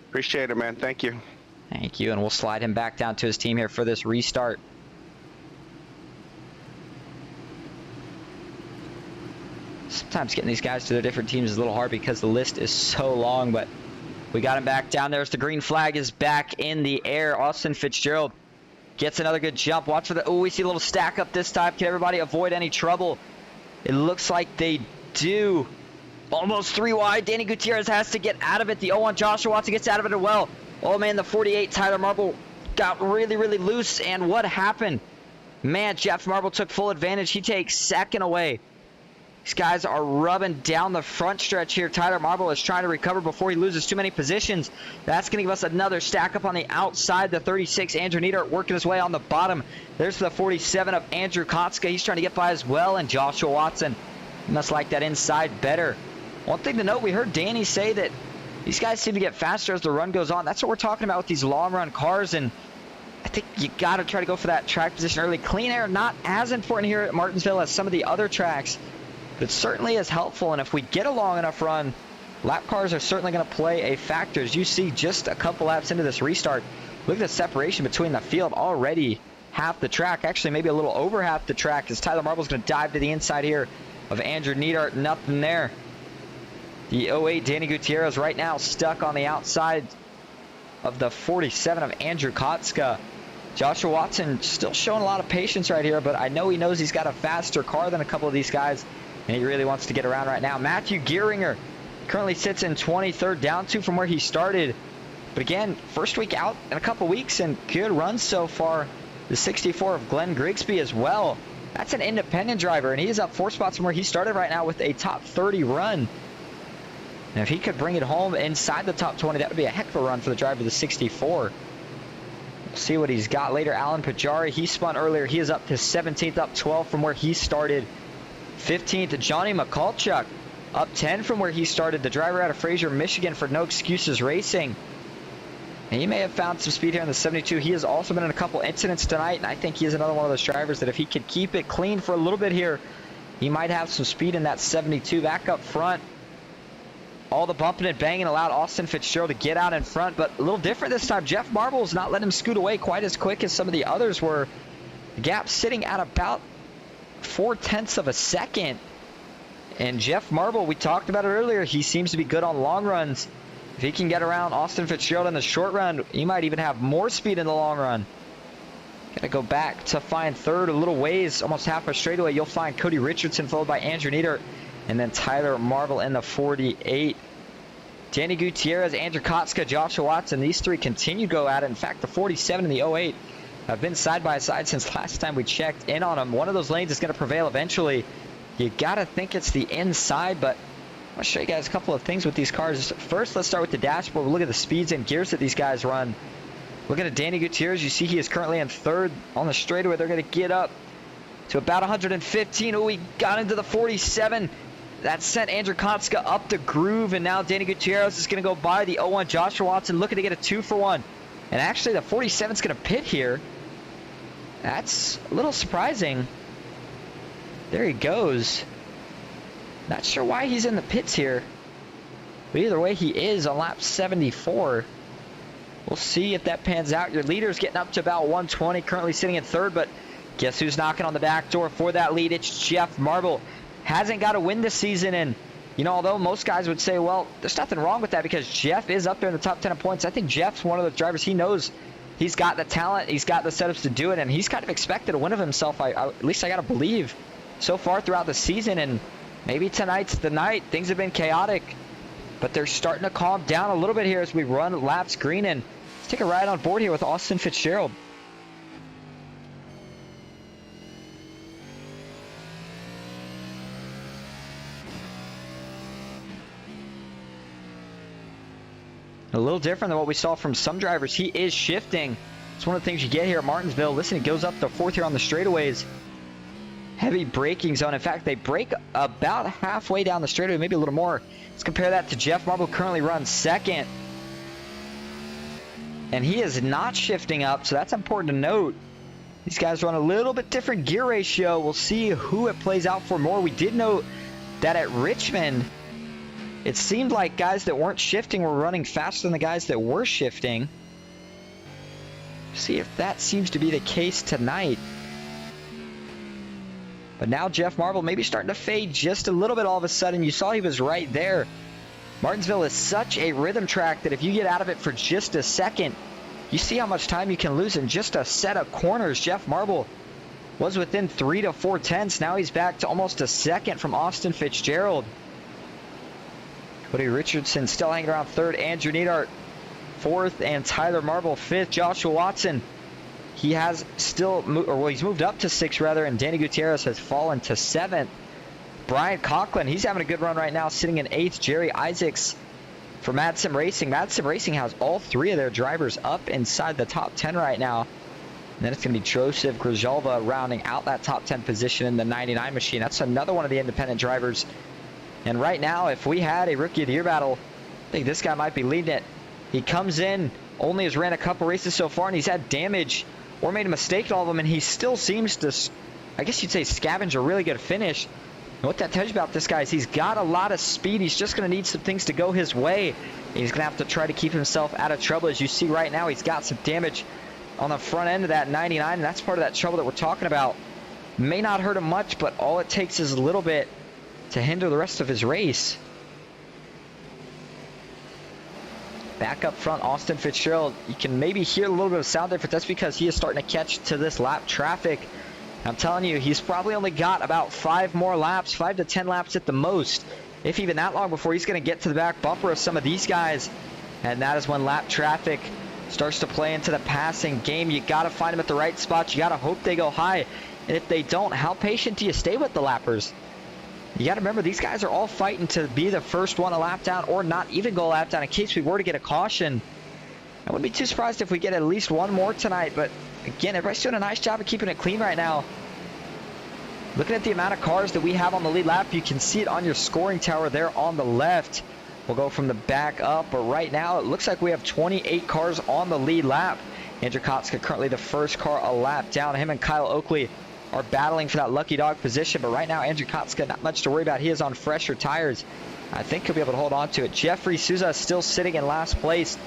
Appreciate it, man. Thank you. Thank you, and we'll slide him back down to his team here for this restart. Sometimes getting these guys to their different teams is a little hard because the list is so long, but we got him back down there as the green flag is back in the air. Austin Fitzgerald gets another good jump. Watch for the, oh, we see a little stack up this time. Can everybody avoid any trouble? It looks like they do. Almost 3 wide. Danny Gutierrez has to get out of it. The 01 Joshua Watson gets out of it as well. Oh, man, the 48 Tyler Marble got really, really loose. And what happened? Man, Jeff Marble took full advantage. He takes second away. These guys are rubbing down the front stretch here. Tyler Marble is trying to recover before he loses too many positions. That's going to give us another stack up on the outside. The 36, Andrew Niedert, working his way on the bottom. There's the 47 of Andrew Kotska. He's trying to get by as well. And Joshua Watson, he must like that inside better. One thing to note, we heard Danny say that these guys seem to get faster as the run goes on. That's what we're talking about with these long run cars. And I think you got to try to go for that track position early. Clean air, not as important here at Martinsville as some of the other tracks, but certainly is helpful. And if we get a long enough run, lap cars are certainly going to play a factor. As you see, just a couple laps into this restart, look at the separation between the field already. Half the track, actually maybe a little over half the track, as Tyler Marble's going to dive to the inside here of Andrew Neidhart. Nothing there. The 08 Danny Gutierrez right now stuck on the outside of the 47 of Andrew Kotska. Joshua Watson still showing a lot of patience right here, but I know he knows he's got a faster car than a couple of these guys, and he really wants to get around right now. Matthew Gearinger currently sits in 23rd, down 2 from where he started. But again, first week out in a couple weeks and good runs so far. The 64 of Glenn Grigsby as well. That's an independent driver, and he is up 4 spots from where he started right now with a top 30 run. And if he could bring it home inside the top 20, that would be a heck of a run for the driver of the 64. We'll see what he's got later. Alan Pajari, he spun earlier. He is up to 17th, up 12 from where he started. 15th, Johnny Mikulchuk, up 10 from where he started. The driver out of Fraser, Michigan for No Excuses Racing. And he may have found some speed here in the 72. He has also been in a couple incidents tonight, and I think he is another one of those drivers that if he could keep it clean for a little bit here, he might have some speed in that 72. Back up front, all the bumping and banging allowed Austin Fitzgerald to get out in front, but a little different this time. Jeff Marble's not letting him scoot away quite as quick as some of the others were. The gap sitting at about 0.4 of a second. And Jeff Marble, we talked about it earlier, he seems to be good on long runs. If he can get around Austin Fitzgerald in the short run, he might even have more speed in the long run. Got to go back to find third a little ways, almost half a straightaway. You'll find Cody Richardson followed by Andrew Neidhart, and then Tyler Marble in the 48. Danny Gutierrez, Andrew Kotska, Joshua Watson, these three continue to go at it. In fact, the 47 and the 08 have been side by side since last time we checked in on them. One of those lanes is going to prevail eventually. You got to think it's the inside, but I'll show you guys a couple of things with these cars. First, let's start with the dashboard. We'll look at the speeds and gears that these guys run. Looking at Danny Gutierrez, you see he is currently in third on the straightaway. They're going to get up to about 115. Oh, he got into the 47. That sent Andrew Kotska up the groove, and now Danny Gutierrez is going to go by the 01 Joshua Watson, looking to get a 2-for-1. And actually, the 47 is going to pit here. That's a little surprising. There he goes. Not sure why he's in the pits here, but either way, he is on lap 74. We'll see if that pans out. Your leader's getting up to about 120, currently sitting in third, but guess who's knocking on the back door for that lead? It's Jeff Marble. Hasn't got a win this season, and you know, although most guys would say, well, there's nothing wrong with that because Jeff is up there in the top 10 of points, I think Jeff's one of the drivers. He knows he's got the talent, he's got the setups to do it, and he's kind of expected a win of himself, at least I got to believe, so far throughout the season. And maybe tonight's the night. Things have been chaotic, but they're starting to calm down a little bit here as we run laps green. And let's take a ride on board here with Austin Fitzgerald. A little different than what we saw from some drivers. He is shifting. It's one of the things you get here at Martinsville. Listen, he goes up to fourth here on the straightaways. Heavy braking zone. In fact, they brake about halfway down the straightaway, maybe a little more. Let's compare that to Jeff Marble, currently runs second. And he is not shifting up, so that's important to note. These guys run a little bit different gear ratio. We'll see who it plays out for more. We did note that at Richmond, it seemed like guys that weren't shifting were running faster than the guys that were shifting. See if that seems to be the case tonight. But now Jeff Marble maybe starting to fade just a little bit all of a sudden. You saw he was right there. Martinsville is such a rhythm track that if you get out of it for just a second, you see how much time you can lose in just a set of corners. Jeff Marble was within 3 to 4 tenths. Now he's back to almost a second from Austin Fitzgerald. Cody Richardson still hanging around third. Andrew Neidhart fourth, and Tyler Marble fifth. Joshua Watson, he has still, he's moved up to sixth rather, and Danny Gutierrez has fallen to seventh. Brian Conklin, he's having a good run right now, sitting in eighth. Jerry Isaacs for Mad Sim Racing. Mad Sim Racing has all three of their drivers up inside the top 10 right now. And then it's going to be Joseph Grijalva rounding out that top 10 position in the 99 machine. That's another one of the independent drivers. And right now, if we had a Rookie of the Year battle, I think this guy might be leading it. He comes in only has ran a couple races so far, and he's had damage or made a mistake in all of them, and he still seems to, I guess you'd say, scavenge a really good finish. And what that tells you about this guy is he's got a lot of speed. He's just going to need some things to go his way. He's going to have to try to keep himself out of trouble. As you see right now, he's got some damage on the front end of that 99, and that's part of that trouble that we're talking about. May not hurt him much, but all it takes is a little bit to hinder the rest of his race. Back up front, Austin Fitzgerald. You can maybe hear a little bit of sound difference. That's because he is starting to catch to this lap traffic. I'm telling you, he's probably only got about 5 more laps, 5 to 10 laps at the most, if even that long, before he's going to get to the back bumper of some of these guys. And that is when lap traffic starts to play into the passing game. You got to find them at the right spots. You got to hope they go high. And if they don't, how patient do you stay with the lappers? You got to remember, these guys are all fighting to be the first one a lap down, or not even go a lap down in case we were to get a caution. I wouldn't be too surprised if we get at least one more tonight, but again, everybody's doing a nice job of keeping it clean right now. Looking at the amount of cars that we have on the lead lap, you can see it on your scoring tower there on the left. We'll go from the back up, but right now it looks like we have 28 cars on the lead lap. Andrew Kotska currently the first car a lap down. Him and Kyle Oakley are battling for that lucky dog position, but right now Andrew Kotska, not much to worry about. He is on fresher tires. I think he'll be able to hold on to it. Jeffrey Souza is still sitting in last place.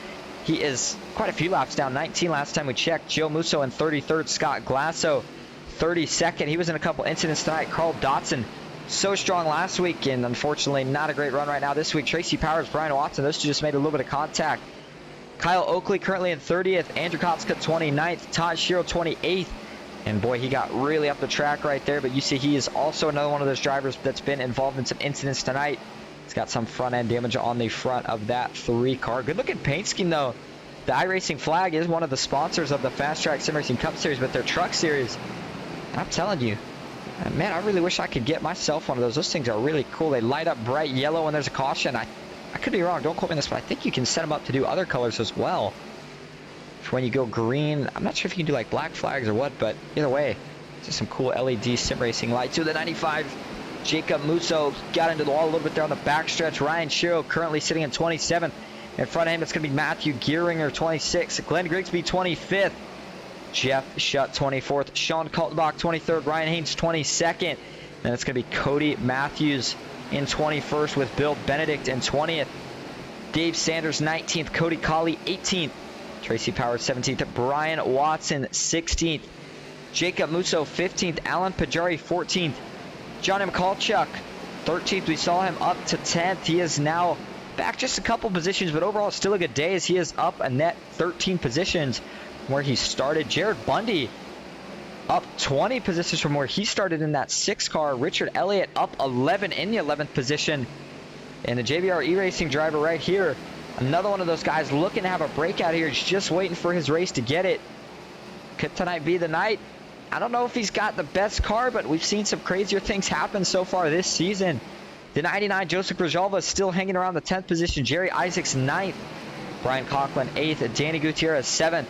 He is quite a few laps down, 19 last time we checked. Joe Musso in 33rd, Scott Glasso 32nd. He was in a couple incidents tonight. Carl Dotson, so strong last week, and unfortunately not a great run right now this week. Tracy Powers, Brian Watson, those two just made a little bit of contact. Kyle Oakley currently in 30th, Andrew Kotska 29th, Todd Shiro 28th. And boy, he got really up the track right there, but you see he is also another one of those drivers that's been involved in some incidents tonight. He's got some front end damage on the front of that 3 car. Good looking paint scheme though. The iRacing flag is one of the sponsors of the FastTrack Sim Racing Cup series, but their truck series, I'm telling you, man, I really wish I could get myself one of those. Those things are really cool. They light up bright yellow when there's a caution. I could be wrong, don't quote me on this, but I think you can set them up to do other colors as well. For when you go green, I'm not sure if you can do like black flags or what, but either way, just some cool LED sim racing lights. To the 95, Jacob Musso got into the wall a little bit there on the backstretch. Ryan Shiro currently sitting in 27th. In front of him, it's going to be Matthew Gearinger, 26th. Glenn Grigsby, 25th. Jeff Shutt, 24th. Sean Kaltenbach, 23rd. Ryan Haynes, 22nd. Then it's going to be Cody Matthews in 21st with Bill Benedict in 20th. Dave Sanders, 19th. Cody Colley, 18th. Tracy Powers, 17th. Brian Watson, 16th. Jacob Musso, 15th. Alan Pajari, 14th. John M. Kalchuk, 13th. We saw him up to 10th. He is now back just a couple positions, but overall still a good day as he is up a net 13 positions from where he started. Jared Bundy up 20 positions from where he started in that 6 car. Richard Elliott up 11 in the 11th position. And the JBR E-Racing driver right here, another one of those guys looking to have a breakout here. He's just waiting for his race to get it. Could tonight be the night? I don't know if he's got the best car, but we've seen some crazier things happen so far this season. The 99, Joseph Brajalva is still hanging around the 10th position. Jerry Isaacs, 9th. Brian Coughlin, 8th. Danny Gutierrez, 7th.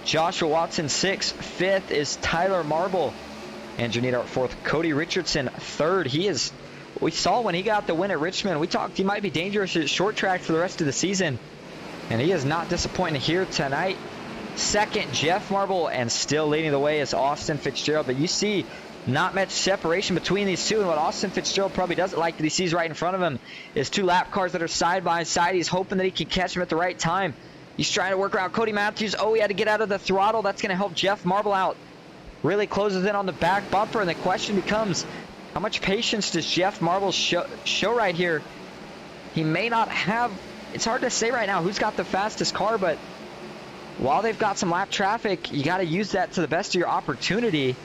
Joshua Watson, 6th. 5th is Tyler Marble. And Janita, 4th. Cody Richardson, 3rd. He is, we saw when he got the win at Richmond, we talked he might be dangerous at short track for the rest of the season. And he is not disappointing here tonight. 2nd, Jeff Marble, and still leading the way is Austin Fitzgerald. But you see not much separation between these two, and what Austin Fitzgerald probably doesn't like that he sees right in front of him is 2 lap cars that are side by side. He's hoping that he can catch them at the right time. He's trying to work around Cody Matthews. Oh, he had to get out of the throttle. That's going to help Jeff Marble out. Really closes in on the back bumper, and the question becomes, how much patience does Jeff Marble show right here? He may not have, it's hard to say right now who's got the fastest car, but while they've got some lap traffic, you got to use that to the best of your opportunity.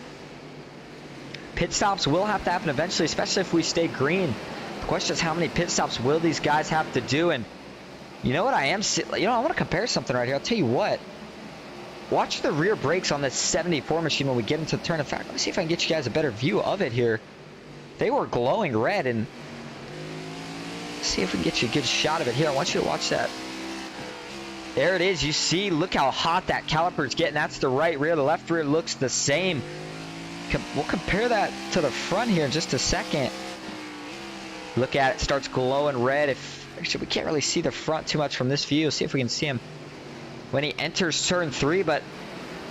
Pit stops will have to happen eventually, especially if we stay green. The question is, how many pit stops will these guys have to do? And you know what, I want to compare something right here. I'll tell you what. Watch the rear brakes on this 74 machine when we get into the turn. In fact, let me see if I can get you guys a better view of it here. They were glowing red, and let's see if we can get you a good shot of it here. I want you to watch that. There it is. You see, look how hot that caliper is getting. That's the right rear. The left rear looks the same. We'll compare that to the front here in just a second. Look at it. Starts glowing red. Actually, we can't really see the front too much from this view. See if we can see him when he enters turn 3, but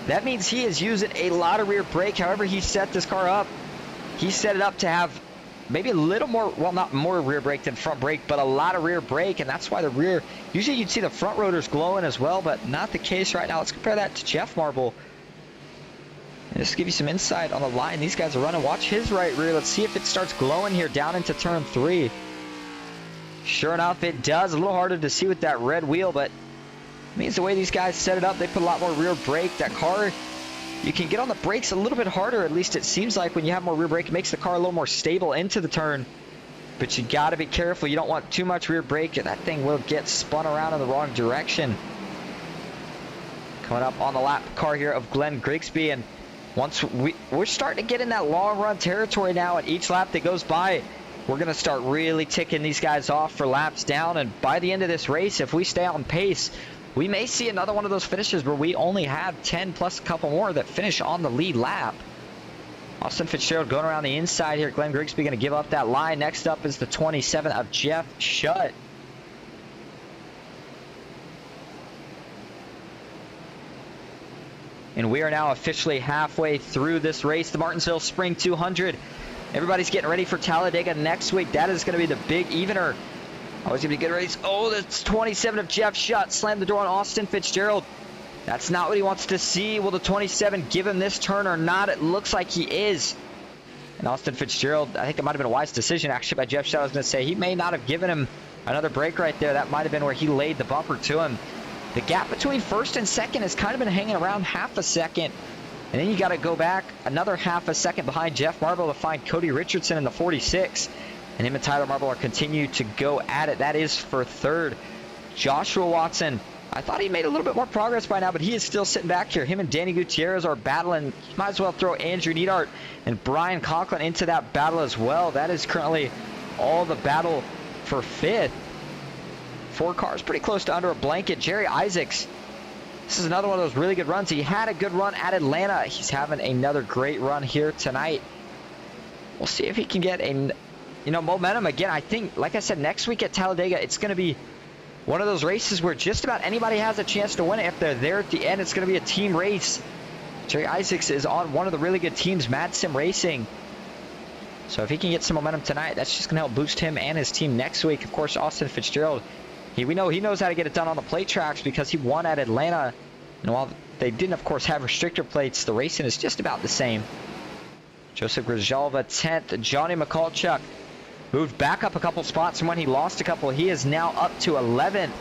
that means he is using a lot of rear brake. However he set this car up, he set it up to have maybe a little more, well, not more rear brake than front brake, but a lot of rear brake, and that's why the rear, usually you'd see the front rotors glowing as well, but not the case right now. Let's compare that to Jeff Marble. And just to give you some insight on the line these guys are running. Watch his right rear. Let's see if it starts glowing here down into turn 3. Sure enough, it does. A little harder to see with that red wheel, but it means the way these guys set it up, they put a lot more rear brake. That car, you can get on the brakes a little bit harder, at least it seems like when you have more rear brake. It makes the car a little more stable into the turn, but you got to be careful. You don't want too much rear brake, and that thing will get spun around in the wrong direction. Coming up on the lap car here of Glenn Grigsby, and once we're starting to get in that long run territory now, and each lap that goes by, we're going to start really ticking these guys off for laps down, and by the end of this race, if we stay on pace, we may see another one of those finishes where we only have 10 plus a couple more that finish on the lead lap. Austin Fitzgerald going around the inside here. Glenn Grigsby going to give up that line. Next up is the 27 of Jeff Shutt. And we are now officially halfway through this race, the Martinsville Spring 200. Everybody's getting ready for Talladega next week. That is going to be the big evener. Always going to be a good race. Oh, that's 27 of Jeff Shutt. Slammed the door on Austin Fitzgerald. That's not what he wants to see. Will the 27 give him this turn or not? It looks like he is. And Austin Fitzgerald, I think it might have been a wise decision actually by Jeff Shutt. I was going to say he may not have given him another break right there. That might have been where he laid the bumper to him. The gap between first and second has kind of been hanging around half a second. And then you got to go back another half a second behind Jeff Marble to find Cody Richardson in the 46. And him and Tyler Marble are continue to go at it. That is for third. Joshua Watson, I thought he made a little bit more progress by now, but he is still sitting back here. Him and Danny Gutierrez are battling. Might as well throw Andrew Neidhart and Brian Conklin into that battle as well. That is currently all the battle for fifth. 4 cars pretty close to under a blanket. Jerry Isaacs, this is another one of those really good runs. He had a good run at Atlanta. He's having another great run here tonight. We'll see if he can get a, momentum again. I think, like I said, next week at Talladega, it's going to be one of those races where just about anybody has a chance to win it. If they're there at the end, it's going to be a team race. Jerry Isaacs is on one of the really good teams, Mad Sim Racing. So if he can get some momentum tonight, that's just going to help boost him and his team next week. Of course, Austin Fitzgerald, we know he knows how to get it done on the plate tracks because he won at Atlanta. And while they didn't, of course, have restrictor plates, the racing is just about the same. Joseph Grijalva 10th. Johnny Mikulchuk moved back up a couple spots from when he lost a couple. He is now up to 11th.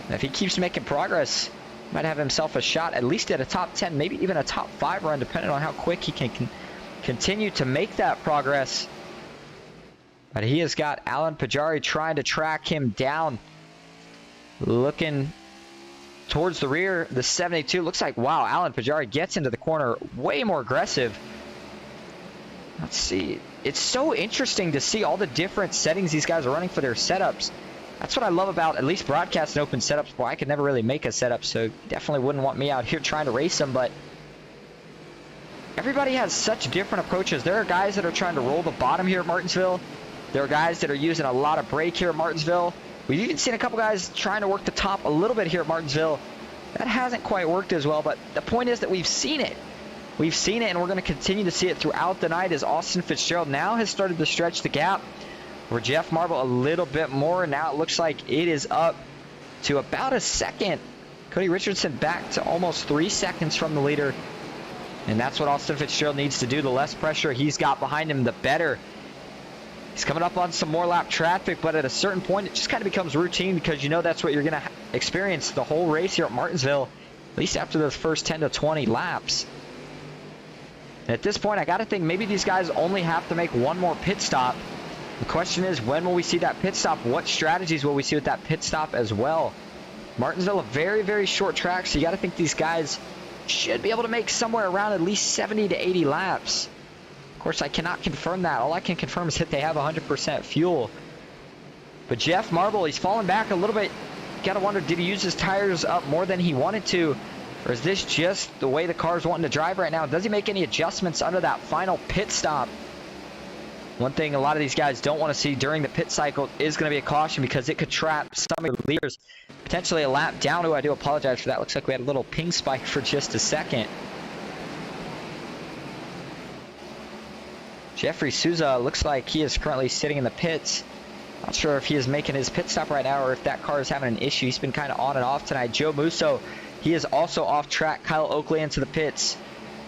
And if he keeps making progress, he might have himself a shot at least at a top 10, maybe even a top 5 run, depending on how quick he can continue to make that progress. But he has got Alan Pajari trying to track him down. Looking towards the rear, the 72. Looks like, wow, Alan Pajari gets into the corner way more aggressive. Let's see. It's so interesting to see all the different settings these guys are running for their setups. That's what I love about at least broadcasting open setups. Boy, I could never really make a setup, so definitely wouldn't want me out here trying to race them, but everybody has such different approaches. There are guys that are trying to roll the bottom here at Martinsville. There are guys that are using a lot of brake here at Martinsville. We've even seen a couple guys trying to work the top a little bit here at Martinsville. That hasn't quite worked as well, but the point is that we've seen it. We've seen it, and we're going to continue to see it throughout the night as Austin Fitzgerald now has started to stretch the gap for Jeff Marble a little bit more. Now it looks like it is up to about a second. Cody Richardson back to almost 3 seconds from the leader. And that's what Austin Fitzgerald needs to do. The less pressure he's got behind him, the better. He's coming up on some more lap traffic, but at a certain point, it just kind of becomes routine because you know that's what you're going to experience the whole race here at Martinsville, at least after those first 10 to 20 laps. And at this point, I got to think maybe these guys only have to make one more pit stop. The question is, when will we see that pit stop? What strategies will we see with that pit stop as well? Martinsville, a very, very short track, so you got to think these guys should be able to make somewhere around at least 70 to 80 laps. Of course, I cannot confirm that. All I can confirm is that they have 100% fuel. But Jeff Marble, he's fallen back a little bit. Got to wonder, did he use his tires up more than he wanted to? Or is this just the way the car's wanting to drive right now? Does he make any adjustments under that final pit stop? One thing a lot of these guys don't want to see during the pit cycle is going to be a caution, because it could trap some of the leaders. Potentially a lap down. Oh, I do apologize for that. Looks like we had a little ping spike for just a second. Jeffrey Souza looks like he is currently sitting in the pits. Not sure if he is making his pit stop right now or if that car is having an issue. He's been kind of on and off tonight. Joe Musso, he is also off track. Kyle Oakley into the pits.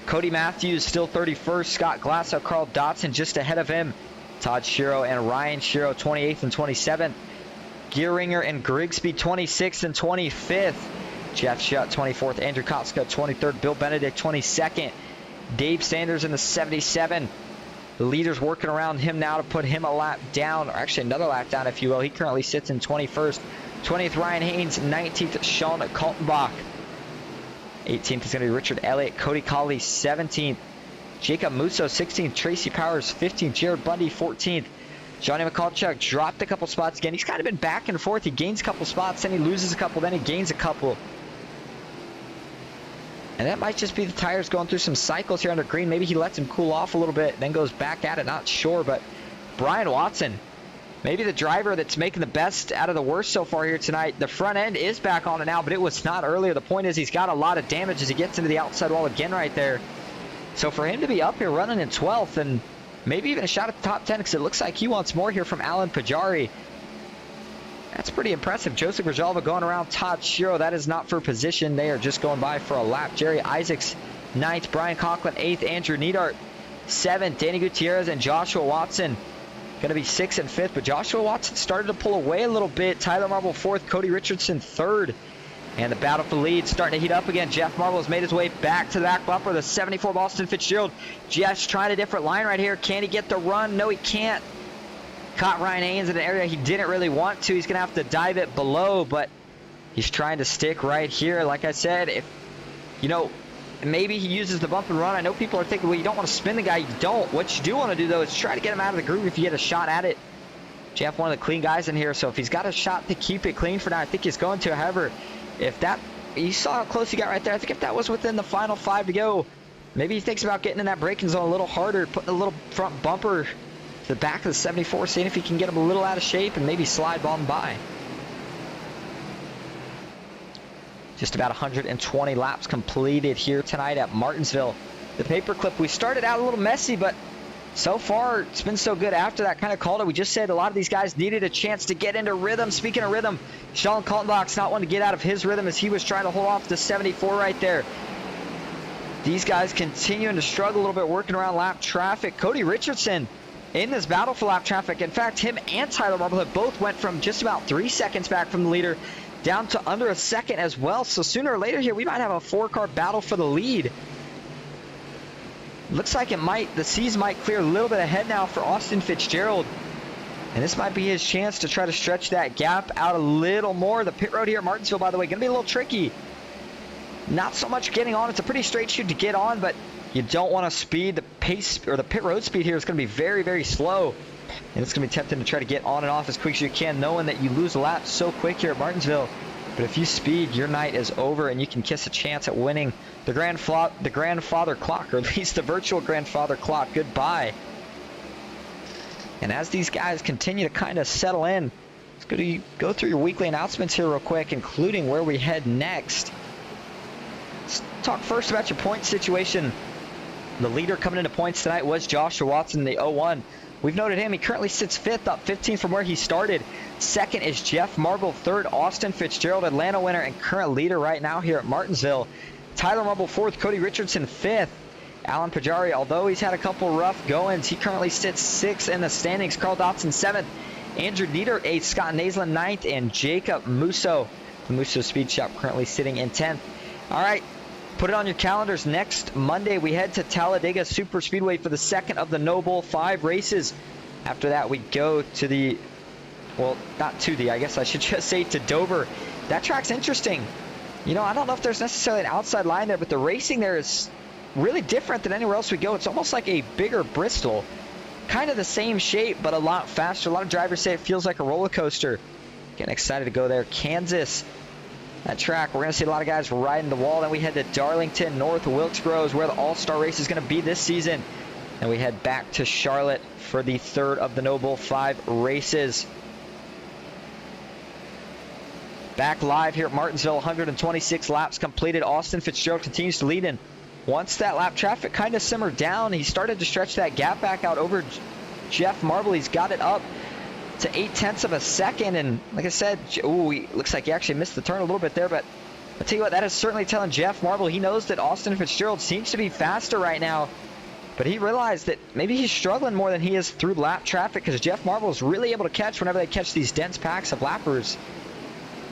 Cody Matthews still 31st. Scott Glasso, Carl Dotson just ahead of him. Todd Shiro and Ryan Shiro 28th and 27th. Gearinger and Grigsby 26th and 25th. Jeff Shutt 24th. Andrew Kotska 23rd. Bill Benedict 22nd. Dave Sanders in the 77. The leader's working around him now to put him a lap down, or actually another lap down, if you will. He currently sits in 21st. 20th, Ryan Haynes. 19th, Sean Kaltenbach. 18th is going to be Richard Elliott. Cody Colley, 17th. Jacob Musso, 16th. Tracy Powers, 15th. Jared Bundy, 14th. Johnny McCallchuk dropped a couple spots again. He's kind of been back and forth. He gains a couple spots, then he loses a couple, then he gains a couple. And that might just be the tires going through some cycles here under green. Maybe he lets him cool off a little bit, then goes back at it. Not sure, but Brian Watson, maybe the driver that's making the best out of the worst so far here tonight. The front end is back on it now, but it was not earlier. The point is he's got a lot of damage as he gets into the outside wall again right there. So for him to be up here running in 12th and maybe even a shot at the top 10, because it looks like he wants more here from Alan Pajari. That's pretty impressive. Joseph Grijalva going around Todd Shiro. That is not for position. They are just going by for a lap. Jerry Isaacs, 9th. Brian Conklin, 8th. Andrew Neidart, 7th. Danny Gutierrez and Joshua Watson going to be 6th and 5th. But Joshua Watson started to pull away a little bit. Tyler Marble, 4th. Cody Richardson, 3rd. And the battle for the lead starting to heat up again. Jeff Marble has made his way back to the back bumper. The 74 Boston Fitzgerald. Jeff's trying a different line right here. Can he get the run? No, he can't. Caught Ryan Haynes in an area he didn't really want to. He's going to have to dive it below, but he's trying to stick right here. Like I said, if, you know, maybe he uses the bump and run. I know people are thinking, well, you don't want to spin the guy. You don't. What you do want to do, though, is try to get him out of the groove if you get a shot at it. Jeff, one of the clean guys in here, so if he's got a shot to keep it clean for now, I think he's going to. However, if that, you saw how close he got right there. I think if that was within the final 5 to go, maybe he thinks about getting in that braking zone a little harder, putting a little front bumper to the back of the 74, seeing if he can get him a little out of shape and maybe slide ball him by. Just about 120 laps completed here tonight at Martinsville. The paperclip, we started out a little messy, but so far it's been so good. After that kind of called it, we just said a lot of these guys needed a chance to get into rhythm. Speaking of rhythm, Sean Kaltenbach's not one to get out of his rhythm as he was trying to hold off the 74 right there. These guys continuing to struggle a little bit, working around lap traffic. Cody Richardson in this battle for lap traffic. In fact, him and Tyler Marblehead both went from just about 3 seconds back from the leader down to under a second as well. So sooner or later here, we might have a 4-car battle for the lead. Looks like it might, the seas might clear a little bit ahead now for Austin Fitzgerald. And this might be his chance to try to stretch that gap out a little more. The pit road here at Martinsville, by the way, going to be a little tricky. Not so much getting on. It's a pretty straight chute to get on, but you don't want to speed. The pace, or the pit road speed here is going to be very, very slow. And it's going to be tempting to try to get on and off as quick as you can, knowing that you lose a lap so quick here at Martinsville. But if you speed, your night is over, and you can kiss a chance at winning the grandfather clock, or at least the virtual grandfather clock. Goodbye. And as these guys continue to kind of settle in, it's going to go through your weekly announcements here real quick, including where we head next. Let's talk first about your point situation. The leader coming into points tonight was Joshua Watson, the 01. We've noted him. He currently sits 5th, up 15 from where he started. 2nd is Jeff Marble. 3rd, Austin Fitzgerald, Atlanta winner and current leader right now here at Martinsville. Tyler Marble 4th, Cody Richardson 5th. Alan Pajari, although he's had a couple rough goings, he currently sits 6th in the standings. Carl Dotson 7th. Andrew Nieder 8th. Scott Naslin 9th. And Jacob Musso, the Musso Speed Shop, currently sitting in 10th. All right. Put it on your calendars. Next Monday, we head to Talladega Super Speedway for the second of the Noble 5 races. After that, we go to the, well, not to the, I guess I should just say to Dover. That track's interesting. You know, I don't know if there's necessarily an outside line there, but the racing there is really different than anywhere else we go. It's almost like a bigger Bristol. Kind of the same shape, but a lot faster. A lot of drivers say it feels like a roller coaster. Getting excited to go there. Kansas. That track, we're going to see a lot of guys riding the wall. Then we head to Darlington, North Wilkesboro is where the All-Star race is going to be this season. And we head back to Charlotte for the third of the Noble 5 races. Back live here at Martinsville, 126 laps completed. Austin Fitzgerald continues to lead in. Once that lap traffic kind of simmered down, he started to stretch that gap back out over Jeff Marble. He's got it up to 0.8 of a second. And like I said, looks like he actually missed the turn a little bit there. But I'll tell you what, that is certainly telling Jeff Marble he knows that Austin Fitzgerald seems to be faster right now. But he realized that maybe he's struggling more than he is through lap traffic, because Jeff Marble is really able to catch whenever they catch these dense packs of lappers.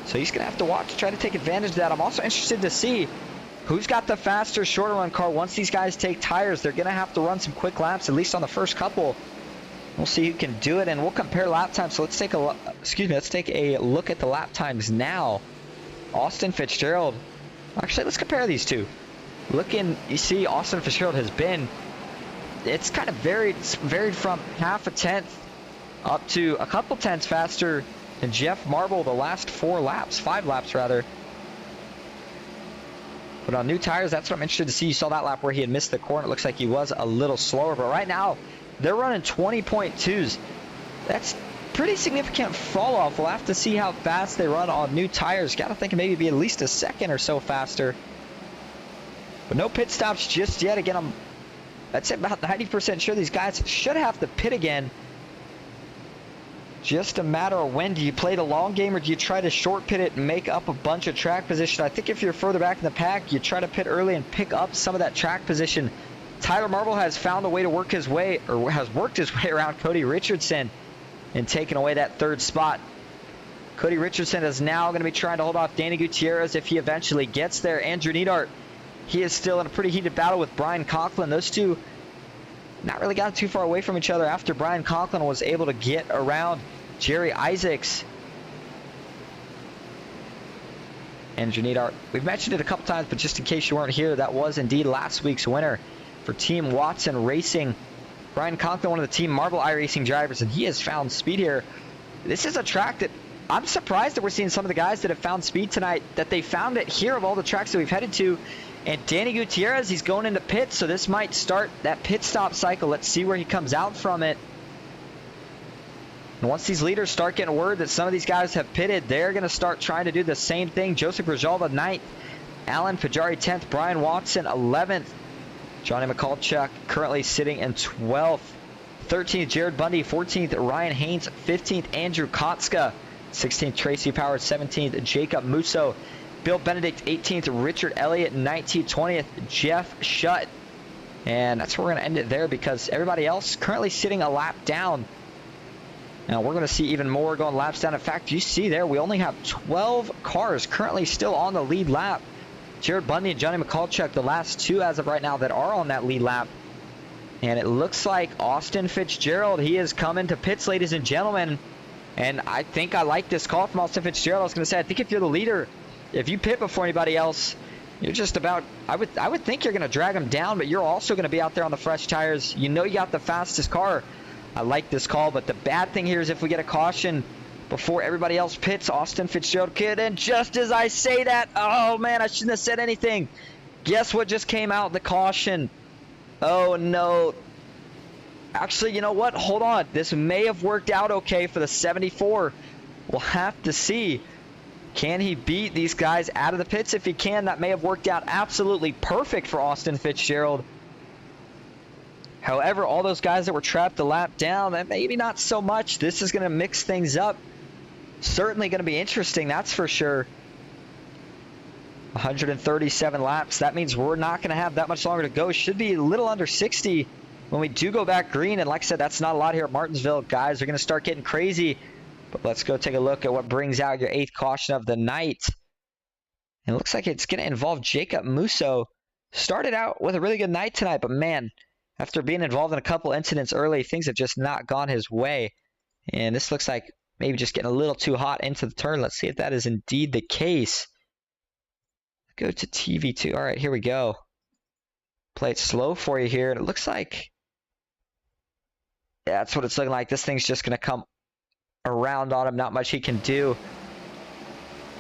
So he's going to have to watch to try to take advantage of that. I'm also interested to see who's got the faster shorter run car. Once these guys take tires, they're going to have to run some quick laps, at least on the first couple. We'll see who can do it, and we'll compare lap times. So let's take a look at the lap times now. Austin Fitzgerald. Actually, let's compare these two. You see Austin Fitzgerald has been, it's kind of varied from half a tenth up to a couple tenths faster than Jeff Marble the last 5 laps rather. But on new tires, that's what I'm interested to see. You saw that lap where he had missed the corner. It looks like he was a little slower, but right now they're running 20.2s. That's pretty significant fall off. We'll have to see how fast they run on new tires. Got to think maybe be at least a second or so faster. But no pit stops just yet. Again, I'd say about 90% sure these guys should have to pit again. Just a matter of when. Do you play the long game, or do you try to short pit it and make up a bunch of track position? I think if you're further back in the pack, you try to pit early and pick up some of that track position. Tyler Marble has found a way to work his way, or has worked his way around Cody Richardson and taken away that third spot. Cody Richardson is now going to be trying to hold off Danny Gutierrez if he eventually gets there. Andrew Neidhart, he is still in a pretty heated battle with Brian Conklin. Those two not really got too far away from each other after Brian Conklin was able to get around Jerry Isaacs. Andrew Neidhart, we've mentioned it a couple times, but just in case you weren't here, that was indeed last week's winner for Team Watson Racing. Brian Conklin, one of the Team Marble iRacing drivers, and he has found speed here. This is a track that I'm surprised that we're seeing some of the guys that have found speed tonight, that they found it here of all the tracks that we've headed to. And Danny Gutierrez, he's going into pit, so this might start that pit stop cycle. Let's see where he comes out from it. And once these leaders start getting word that some of these guys have pitted, they're going to start trying to do the same thing. Joseph Grijalva, 9th. Alan Pajari, 10th. Brian Watson, 11th. Johnny McCulchuk currently sitting in 12th. 13th, Jared Bundy. 14th, Ryan Haynes. 15th, Andrew Kotska. 16th, Tracy Powers. 17th, Jacob Musso. Bill Benedict, 18th. Richard Elliott, 19th. 20th, Jeff Shutt. And that's where we're going to end it there, because everybody else currently sitting a lap down. Now we're going to see even more going laps down. In fact, you see there, we only have 12 cars currently still on the lead lap. Jared Bundy and Johnny McCulchuk, the last two as of right now that are on that lead lap. And it looks like Austin Fitzgerald, he is coming to pits, ladies and gentlemen. And I think I like this call from Austin Fitzgerald. I was going to say, I think if you're the leader, if you pit before anybody else, you're just about, I would think you're going to drag them down, but you're also going to be out there on the fresh tires. You know you got the fastest car. I like this call, but the bad thing here is if we get a caution before everybody else pits, Austin Fitzgerald could. And just as I say that, oh man, I shouldn't have said anything. Guess what just came out? The caution. Oh no. Actually, you know what? Hold on. This may have worked out okay for the 74. We'll have to see. Can he beat these guys out of the pits? If he can, that may have worked out absolutely perfect for Austin Fitzgerald. However, all those guys that were trapped a lap down, that maybe not so much. This is going to mix things up. Certainly going to be interesting, that's for sure. 137 laps. That means we're not going to have that much longer to go. Should be a little under 60 when we do go back green. And like I said, that's not a lot here at Martinsville. Guys are going to start getting crazy. But let's go take a look at what brings out your 8th caution of the night. And it looks like it's going to involve Jacob Musso. Started out with a really good night tonight, but man, after being involved in a couple incidents early, things have just not gone his way. And this looks like maybe just getting a little too hot into the turn. Let's see if that is indeed the case. Go to TV2. All right, here we go. Play it slow for you here. And it looks like, yeah, that's what it's looking like. This thing's just going to come around on him. Not much he can do.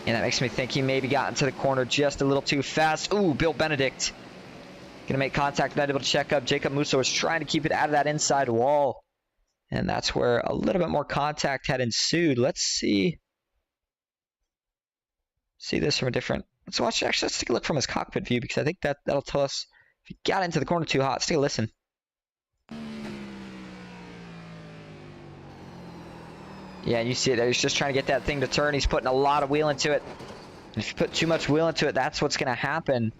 And that makes me think he maybe got into the corner just a little too fast. Ooh, Bill Benedict Gonna make contact, not able to check up. Jacob Musso was trying to keep it out of that inside wall. And that's where a little bit more contact had ensued. Let's see this from a different... Let's take a look from his cockpit view, because I think that'll tell us if he got into the corner too hot. Let's take a listen. Yeah, and you see it there. He's just trying to get that thing to turn. He's putting a lot of wheel into it. And if you put too much wheel into it, that's what's going to happen.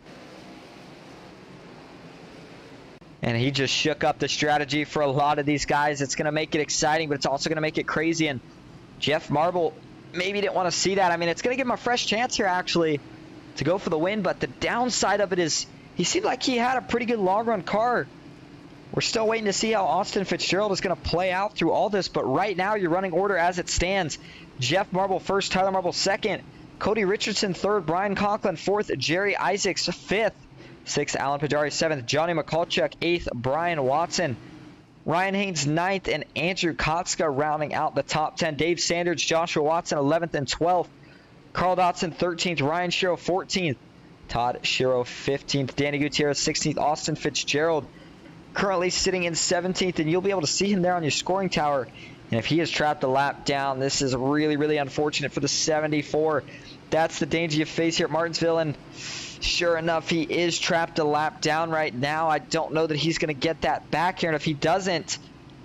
And he just shook up the strategy for a lot of these guys. It's going to make it exciting, but it's also going to make it crazy. And Jeff Marble maybe didn't want to see that. I mean, it's going to give him a fresh chance here, actually, to go for the win. But the downside of it is he seemed like he had a pretty good long-run car. We're still waiting to see how Austin Fitzgerald is going to play out through all this. But right now, your running order as it stands: Jeff Marble first, Tyler Marble second, Cody Richardson third, Brian Conklin fourth, Jerry Isaacs fifth, sixth, Alan Pajari seventh, Johnny McCulchuk eighth, Brian Watson, Ryan Haynes ninth, and Andrew Kotska rounding out the top 10. Dave Sanders, Joshua Watson 11th and 12th, Carl Dotson 13th, Ryan Shiro 14th, Todd Shiro 15th, Danny Gutierrez 16th, Austin Fitzgerald currently sitting in 17th, and you'll be able to see him there on your scoring tower. And if he is trapped a lap down, this is really, really unfortunate for the 74. That's the danger you face here at Martinsville, and sure enough, he is trapped a lap down right now. I don't know that he's going to get that back here, and if he doesn't,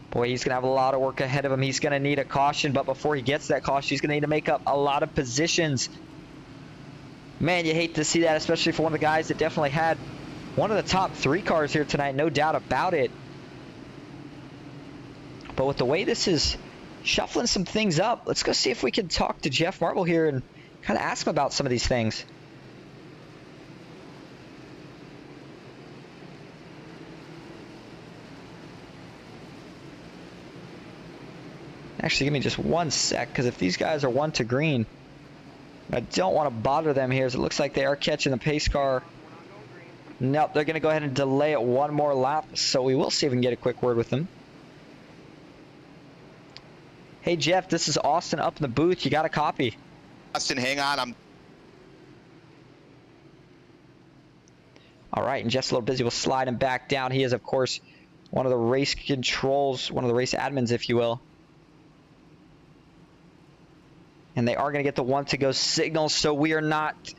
boy, he's going to have a lot of work ahead of him. He's going to need a caution, but before he gets that caution, he's going to need to make up a lot of positions. Man, you hate to see that, especially for one of the guys that definitely had one of the top 3 cars here tonight, no doubt about it. But with the way this is shuffling some things up, let's go see if we can talk to Jeff Marble here and kind of ask him about some of these things. Actually, give me just one sec, because if these guys are 1 to green, I don't want to bother them here, as it looks like they are catching the pace car. Nope, they're going to go ahead and delay it one more lap, so we will see if we can get a quick word with them. Hey, Jeff, this is Austin up in the booth. You got a copy? Austin, hang on. All right, and Jeff's a little busy. We'll slide him back down. He is, of course, one of the race controls, one of the race admins, if you will. And they are going to get the 1 to go signal, so we are not going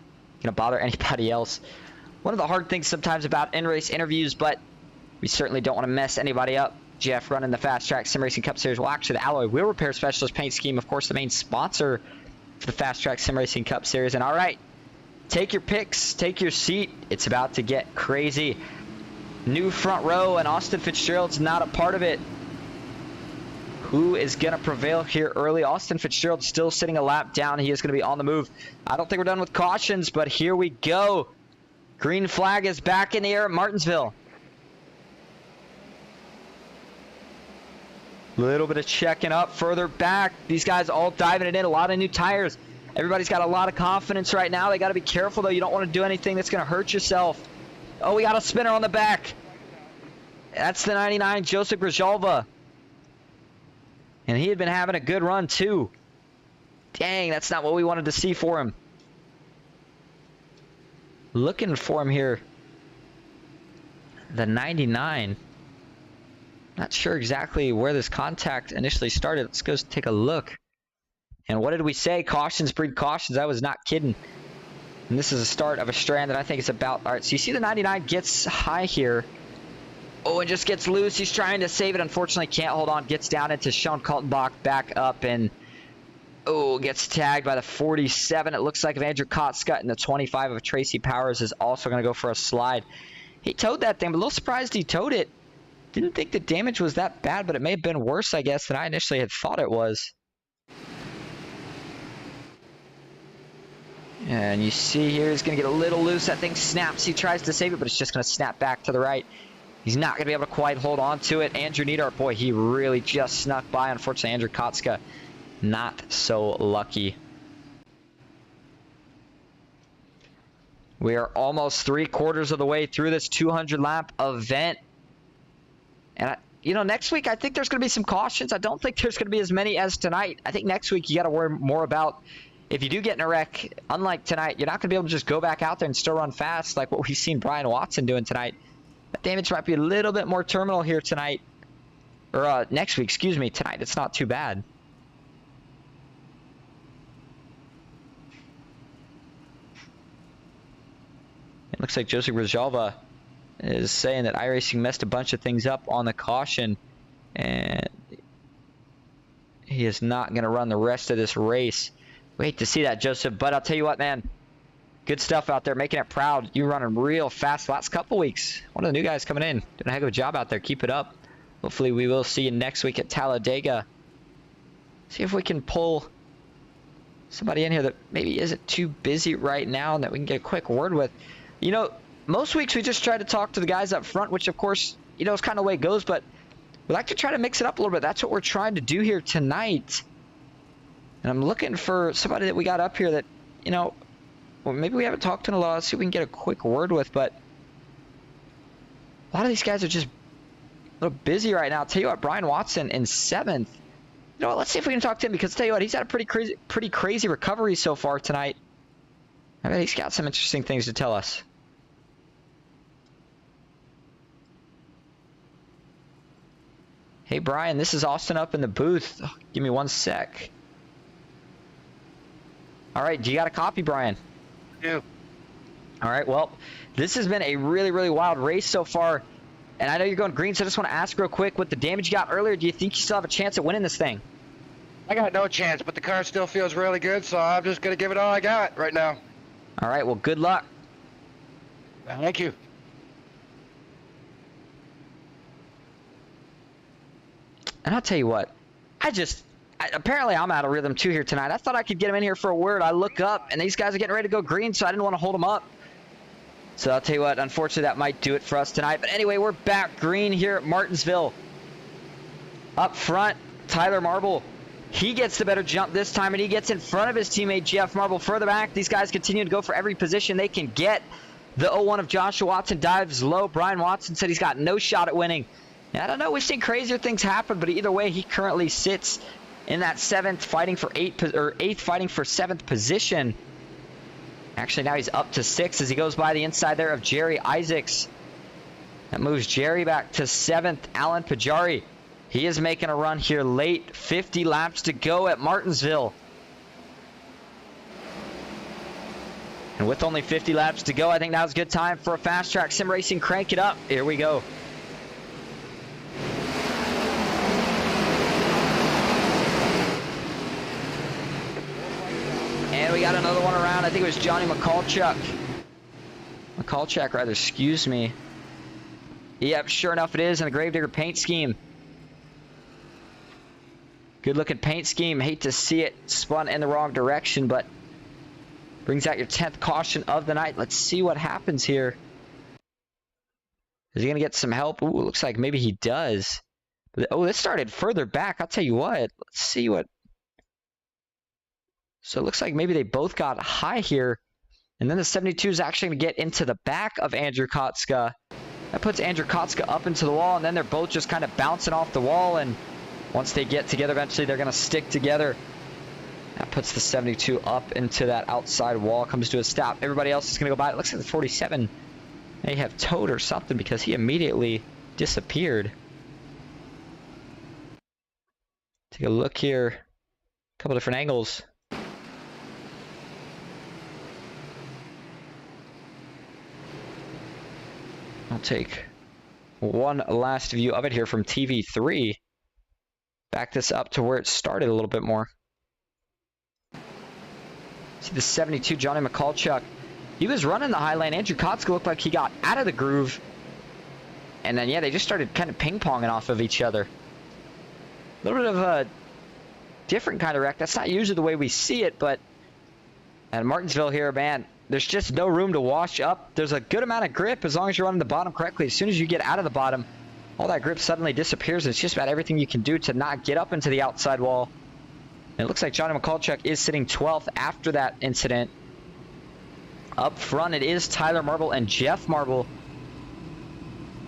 to bother anybody else. One of the hard things sometimes about in-race interviews, but we certainly don't want to mess anybody up. Jeff running the FastTrack Sim Racing Cup Series. Well, actually, the Alloy Wheel Repair Specialist Paint Scheme, of course, the main sponsor for the FastTrack Sim Racing Cup Series. And all right, take your picks, take your seat. It's about to get crazy. New front row, and Austin Fitzgerald's not a part of it. Who is going to prevail here early? Austin Fitzgerald still sitting a lap down. He is going to be on the move. I don't think we're done with cautions, but here we go. Green flag is back in the air at Martinsville. Little bit of checking up further back. These guys all diving it in. A lot of new tires. Everybody's got a lot of confidence right now. They got to be careful, though. You don't want to do anything that's going to hurt yourself. Oh, we got a spinner on the back. That's the 99, Joseph Grijalva. And he had been having a good run, too. Dang, that's not what we wanted to see for him. Looking for him here. The 99. Not sure exactly where this contact initially started. Let's go take a look. And what did we say? Cautions breed cautions. I was not kidding. And this is the start of a strand that I think is about... All right, so you see the 99 gets high here. Oh, and just gets loose. He's trying to save it. Unfortunately, can't hold on. Gets down into Sean Kaltenbach back up and... Oh, gets tagged by the 47. It looks like if Andrew Kotska and the 25 of Tracy Powers is also going to go for a slide. He towed that thing, but a little surprised he towed it. Didn't think the damage was that bad, but it may have been worse, I guess, than I initially had thought it was. And you see here, he's going to get a little loose. That thing snaps. He tries to save it, but it's just going to snap back to the right. He's not going to be able to quite hold on to it. Andrew Neidhart, boy, he really just snuck by. Unfortunately, Andrew Kotska, not so lucky. We are almost 3/4 of the way through this 200-lap event. And, you know, next week I think there's going to be some cautions. I don't think there's going to be as many as tonight. I think next week you got to worry more about if you do get in a wreck. Unlike tonight, you're not going to be able to just go back out there and still run fast like what we've seen Brian Watson doing tonight. That damage might be a little bit more terminal here tonight. Or next week, excuse me. Tonight, it's not too bad. It looks like Joseph Grzyalva is saying that iRacing messed a bunch of things up on the caution. And he is not going to run the rest of this race. We hate to see that, Joseph. But I'll tell you what, man. Good stuff out there, making it proud. You running real fast last couple weeks. One of the new guys coming in. Doing a heck of a job out there. Keep it up. Hopefully we will see you next week at Talladega. See if we can pull somebody in here that maybe isn't too busy right now and that we can get a quick word with. You know, most weeks we just try to talk to the guys up front, which of course, you know, is kind of the way it goes, but we like to try to mix it up a little bit. That's what we're trying to do here tonight. And I'm looking for somebody that we got up here that, you know, well, maybe we haven't talked to in a lot. Let's see if we can get a quick word with, but a lot of these guys are just a little busy right now. I'll tell you what, Brian Watson in 7th. You know what, let's see if we can talk to him, because I'll tell you what, he's had a pretty crazy recovery so far tonight. I bet he's got some interesting things to tell us. Hey, Brian, this is Austin up in the booth. Oh, give me 1 sec. All right, do you got a copy, Brian? Yeah. All right, well, this has been a really, really wild race so far. And I know you're going green, so I just want to ask real quick, with the damage you got earlier, do you think you still have a chance at winning this thing? I got no chance, but the car still feels really good, so I'm just going to give it all I got right now. All right, well, good luck. Thank you. And I'll tell you what, apparently I'm out of rhythm too here tonight. I thought I could get him in here for a word. I look up, and these guys are getting ready to go green, so I didn't want to hold them up. So I'll tell you what, unfortunately that might do it for us tonight. But anyway, we're back green here at Martinsville. Up front, Tyler Marble. He gets the better jump this time, and he gets in front of his teammate Jeff Marble. Further back, these guys continue to go for every position they can get. The 01 of Joshua Watson dives low. Brian Watson said he's got no shot at winning. And I don't know, we've seen crazier things happen, but either way, he currently sits in that 7th, fighting for 8th, fighting for 7th position. Actually, now he's up to 6 as he goes by the inside there of Jerry Isaacs. That moves Jerry back to 7th. Alan Pajari, he is making a run here late. 50 laps to go at Martinsville. And with only 50 laps to go, I think now's a good time for a Fast Track Sim Racing. Crank it up. Here we go. And we got another one around. I think it was Johnny McCallchuck. McCallchuck, rather, excuse me. Yep, sure enough it is in the Gravedigger paint scheme. Good looking paint scheme. Hate to see it spun in the wrong direction, but brings out your 10th caution of the night. Let's see what happens here. Is he going to get some help? Ooh, looks like maybe he does. Oh, this started further back. I'll tell you what. Let's see what. So it looks like maybe they both got high here. And then the 72 is actually going to get into the back of Andrew Kotska. That puts Andrew Kotska up into the wall, and then they're both just kind of bouncing off the wall. And once they get together, eventually they're going to stick together. That puts the 72 up into that outside wall, comes to a stop. Everybody else is going to go by. It looks like the 47 may have towed or something because he immediately disappeared. Take a look here. A couple different angles. I'll take one last view of it here from TV3. Back this up to where it started a little bit more. See the 72, Johnny McCallchuck. He was running the high lane. Andrew Kotska looked like he got out of the groove. And then, yeah, they just started kind of ping-ponging off of each other. A little bit of a different kind of wreck. That's not usually the way we see it, but at Martinsville here, man, there's just no room to wash up. There's a good amount of grip as long as you're running the bottom correctly. As soon as you get out of the bottom, all that grip suddenly disappears, and it's just about everything you can do to not get up into the outside wall. And it looks like Johnny McCallchuck is sitting 12th after that incident. Up front, it is Tyler Marble and Jeff Marble.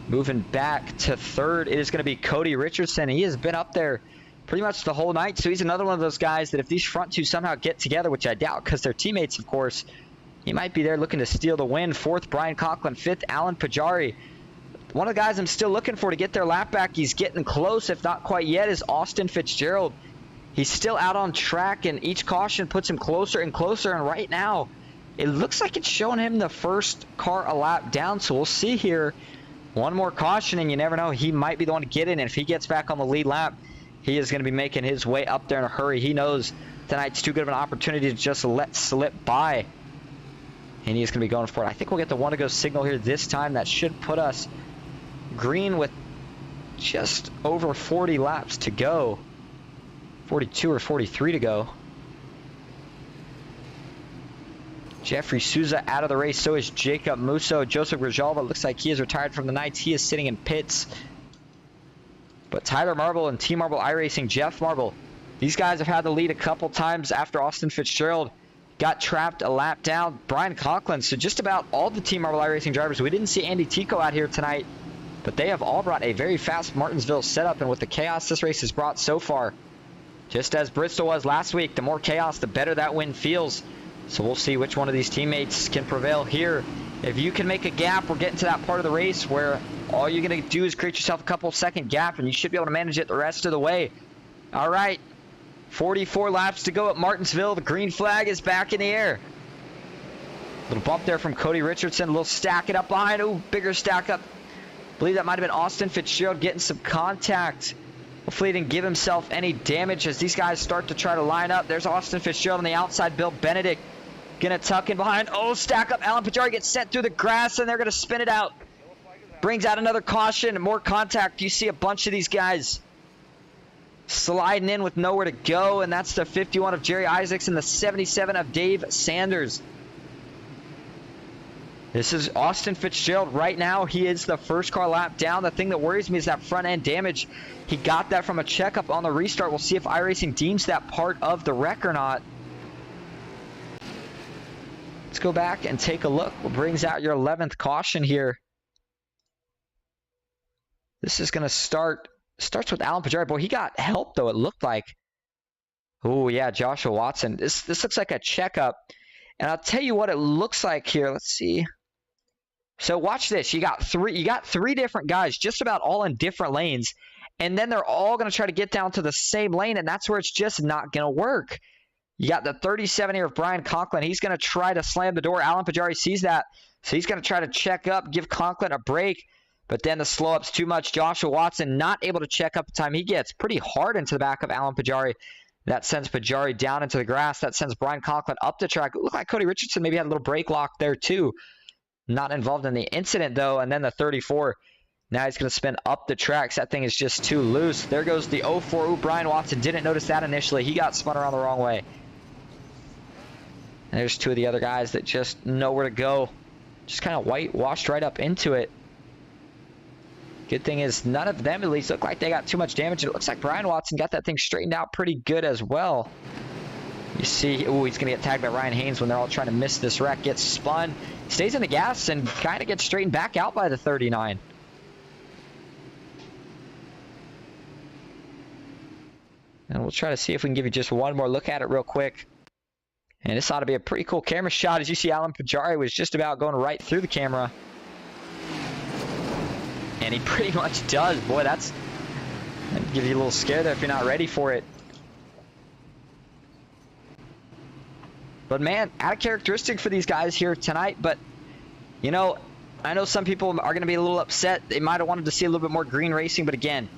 Moving back to 3rd, it is going to be Cody Richardson. He has been up there pretty much the whole night, so he's another one of those guys that if these front two somehow get together, which I doubt because they're teammates, of course, he might be there looking to steal the win. 4th, Brian Conklin. 5th, Alan Pajari. one of the guys I'm still looking for to get their lap back, he's getting close, if not quite yet, is Austin Fitzgerald. He's still out on track, and each caution puts him closer and closer, and right now, it looks like it's showing him the first car a lap down, so we'll see here. One more caution, and you never know, he might be the one to get in, and if he gets back on the lead lap, he is going to be making his way up there in a hurry. He knows tonight's too good of an opportunity to just let slip by, and he's going to be going for it. I think we'll get the one to go signal here this time. That should put us green with just over 40 laps to go. 42 or 43 to go. Jeffrey Souza out of the race. So is Jacob Musso. Joseph Grijalva looks like he is retired from the Knights. He is sitting in pits. But Tyler Marble and Team Marble iRacing, Jeff Marble, these guys have had the lead a couple times after Austin Fitzgerald got trapped a lap down. Brian Conklin. So just about all the Team Marble iRacing drivers. We didn't see Andy Tico out here tonight, but they have all brought a very fast Martinsville setup. And with the chaos this race has brought so far, just as Bristol was last week, the more chaos, the better that win feels. So we'll see which one of these teammates can prevail here. If you can make a gap, we're getting to that part of the race where all you're going to do is create yourself a couple second gap, and you should be able to manage it the rest of the way. All right, 44 laps to go at Martinsville. The green flag is back in the air. Little bump there from Cody Richardson. A little stack it up behind. Ooh, bigger stack up. I believe that might have been Austin Fitzgerald getting some contact. Hopefully he didn't give himself any damage as these guys start to try to line up. There's Austin Fitzgerald on the outside. Bill Benedict gonna tuck in behind. Oh, stack up. Alan Pajari gets sent through the grass, and they're gonna spin it out. Brings out another caution and more contact. You see a bunch of these guys sliding in with nowhere to go, and that's the 51 of Jerry Isaacs and the 77 of Dave Sanders. This is Austin Fitzgerald right now. He is the first car lap down. The thing that worries me is that front end damage. He got that from a checkup on the restart. We'll see if iRacing deems that part of the wreck or not. Let's go back and take a look. What brings out your 11th caution here? This is going to starts with Alan Pajari. Boy, he got help though, it looked like. Oh yeah, Joshua Watson. This looks like a checkup. And I'll tell you what it looks like here. Let's see. So watch this. You got three different guys, just about all in different lanes, and then they're all going to try to get down to the same lane, and that's where it's just not going to work. You got the 37 here of Brian Conklin. He's going to try to slam the door. Alan Pajari sees that, so he's going to try to check up, give Conklin a break, but then the slow up's too much. Joshua Watson not able to check up the time he gets. Pretty hard into the back of Alan Pajari. That sends Pajari down into the grass. That sends Brian Conklin up the track. It looked like Cody Richardson maybe had a little brake lock there too. Not involved in the incident though. And then the 34. Now he's going to spin up the tracks. That thing is just too loose. There goes the 04. Ooh, Brian Watson didn't notice that initially. He got spun around the wrong way. And there's two of the other guys that just know where to go. Just kind of washed right up into it. Good thing is none of them at least look like they got too much damage. It looks like Brian Watson got that thing straightened out pretty good as well. You see, ooh, he's going to get tagged by Ryan Haynes when they're all trying to miss this wreck. Gets spun, stays in the gas, and kind of gets straightened back out by the 39. And we'll try to see if we can give you just one more look at it real quick. And this ought to be a pretty cool camera shot. As you see, Alan Pajari was just about going right through the camera. And he pretty much does. Boy, that'd give you a little scare there if you're not ready for it. But man, out of characteristic for these guys here tonight. But, you know, I know some people are going to be a little upset. They might have wanted to see a little bit more green racing. But again,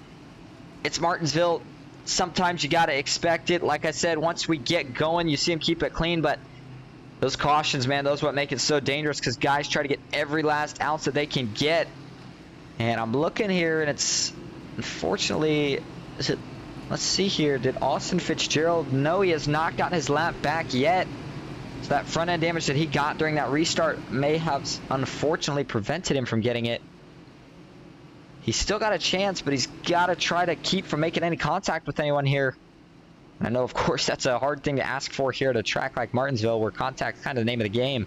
it's Martinsville. Sometimes you got to expect it. Like I said, once we get going, you see them keep it clean. But those cautions, man, those are what make it so dangerous because guys try to get every last ounce that they can get. And I'm looking here, and it's unfortunately, let's see here. Did Austin Fitzgerald? No, he has not gotten his lap back yet. So that front end damage that he got during that restart may have unfortunately prevented him from getting it. He's still got a chance, but he's got to try to keep from making any contact with anyone here. I know, of course, that's a hard thing to ask for here at a track like Martinsville, where contact's kind of the name of the game.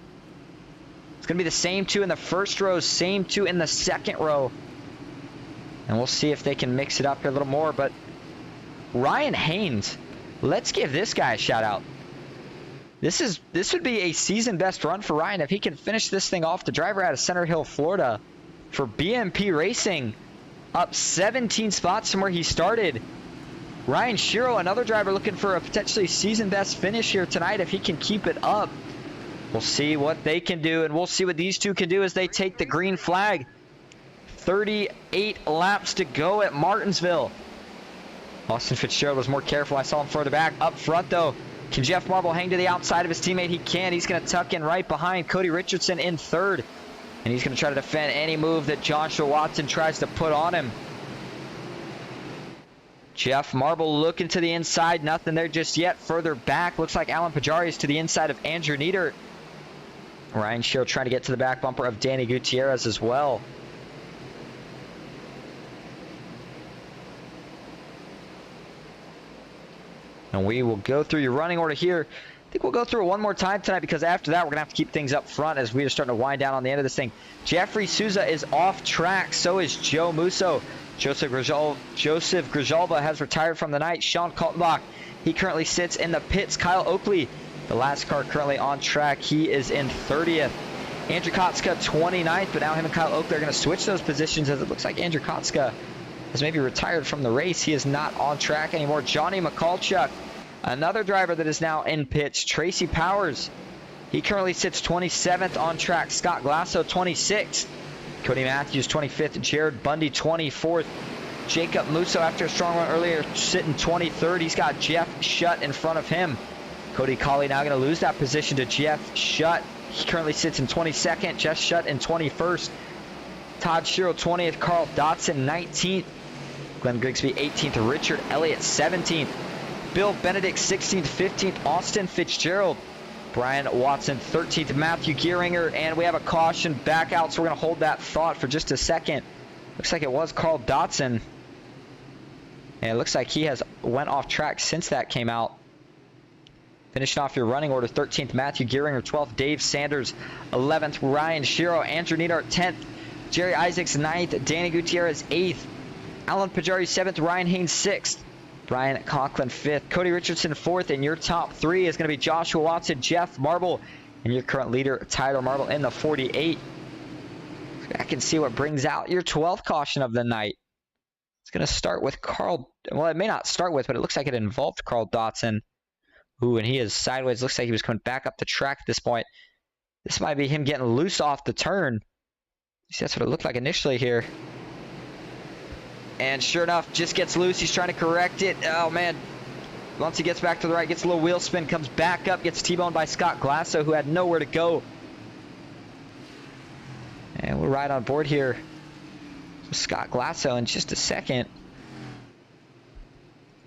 It's going to be the same two in the first row, same two in the second row. And we'll see if they can mix it up here a little more. But Ryan Haynes, let's give this guy a shout out. This would be a season best run for Ryan if he can finish this thing off. The driver out of Center Hill, Florida. for BMP Racing. Up 17 spots from where he started. Ryan Shiro, another driver looking for a potentially season best finish here tonight if he can keep it up. We'll see what they can do, and we'll see what these two can do as they take the green flag. 38 laps to go at Martinsville. Austin Fitzgerald was more careful. I saw him further back. Up front, though, can Jeff Marble hang to the outside of his teammate? He can. He's going to tuck in right behind Cody Richardson in third. And he's going to try to defend any move that Joshua Watson tries to put on him. Jeff Marble looking to the inside. Nothing there just yet. Further back, looks like Alan Pajari is to the inside of Andrew Nieder. Ryan Shiro trying to get to the back bumper of Danny Gutierrez as well. And we will go through your running order here. I think we'll go through it one more time tonight because after that we're going to have to keep things up front as we are starting to wind down on the end of this thing. Jeffrey Souza is off track. So is Joe Musso. Joseph Grijalva has retired from the night. Sean Kaltenbach, he currently sits in the pits. Kyle Oakley, the last car currently on track, he is in 30th. Andrew Kotska 29th, but now him and Kyle Oakley are going to switch those positions as it looks like Andrew Kotska has maybe retired from the race. He is not on track anymore. Johnny Mikulchuk, another driver that is now in pits. Tracy Powers, he currently sits 27th on track. Scott Glasso 26th. Cody Matthews 25th. Jared Bundy 24th. Jacob Musso, after a strong run earlier, sitting 23rd. He's got Jeff Shutt in front of him. Cody Colley now going to lose that position to Jeff Shutt. He currently sits in 22nd. Jeff Shutt in 21st. Todd Shiro 20th. Carl Dotson 19th. Glenn Grigsby 18th. Richard Elliott 17th. Bill Benedict 16th. 15th. Austin Fitzgerald. Brian Watson 13th. Matthew Gieringer. And we have a caution back out, so we're going to hold that thought for just a second. Looks like it was Carl Dotson. And it looks like he has went off track since that came out. Finishing off your running order, 13th, Matthew Gieringer, 12th, Dave Sanders, 11th, Ryan Shiro, Andrew Neidhart, 10th, Jerry Isaacs, 9th, Danny Gutierrez, 8th, Alan Pajari, 7th, Ryan Haynes, 6th, Brian Conklin, 5th, Cody Richardson, 4th, and your top 3 is going to be Joshua Watson, Jeff Marble, and your current leader, Tyler Marble, in the 48. I can see what brings out your 12th caution of the night. It's going to start with Carl, well, it may not start with, but it looks like it involved Carl Dotson. Ooh, and he is sideways. Looks like he was coming back up the track at this point. This might be him getting loose off the turn. See, that's what it looked like initially here. And sure enough, just gets loose. He's trying to correct it. Oh, man. Once he gets back to the right, gets a little wheel spin, comes back up, gets T-boned by Scott Glasso, who had nowhere to go. And we're right on board here with Scott Glasso in just a second.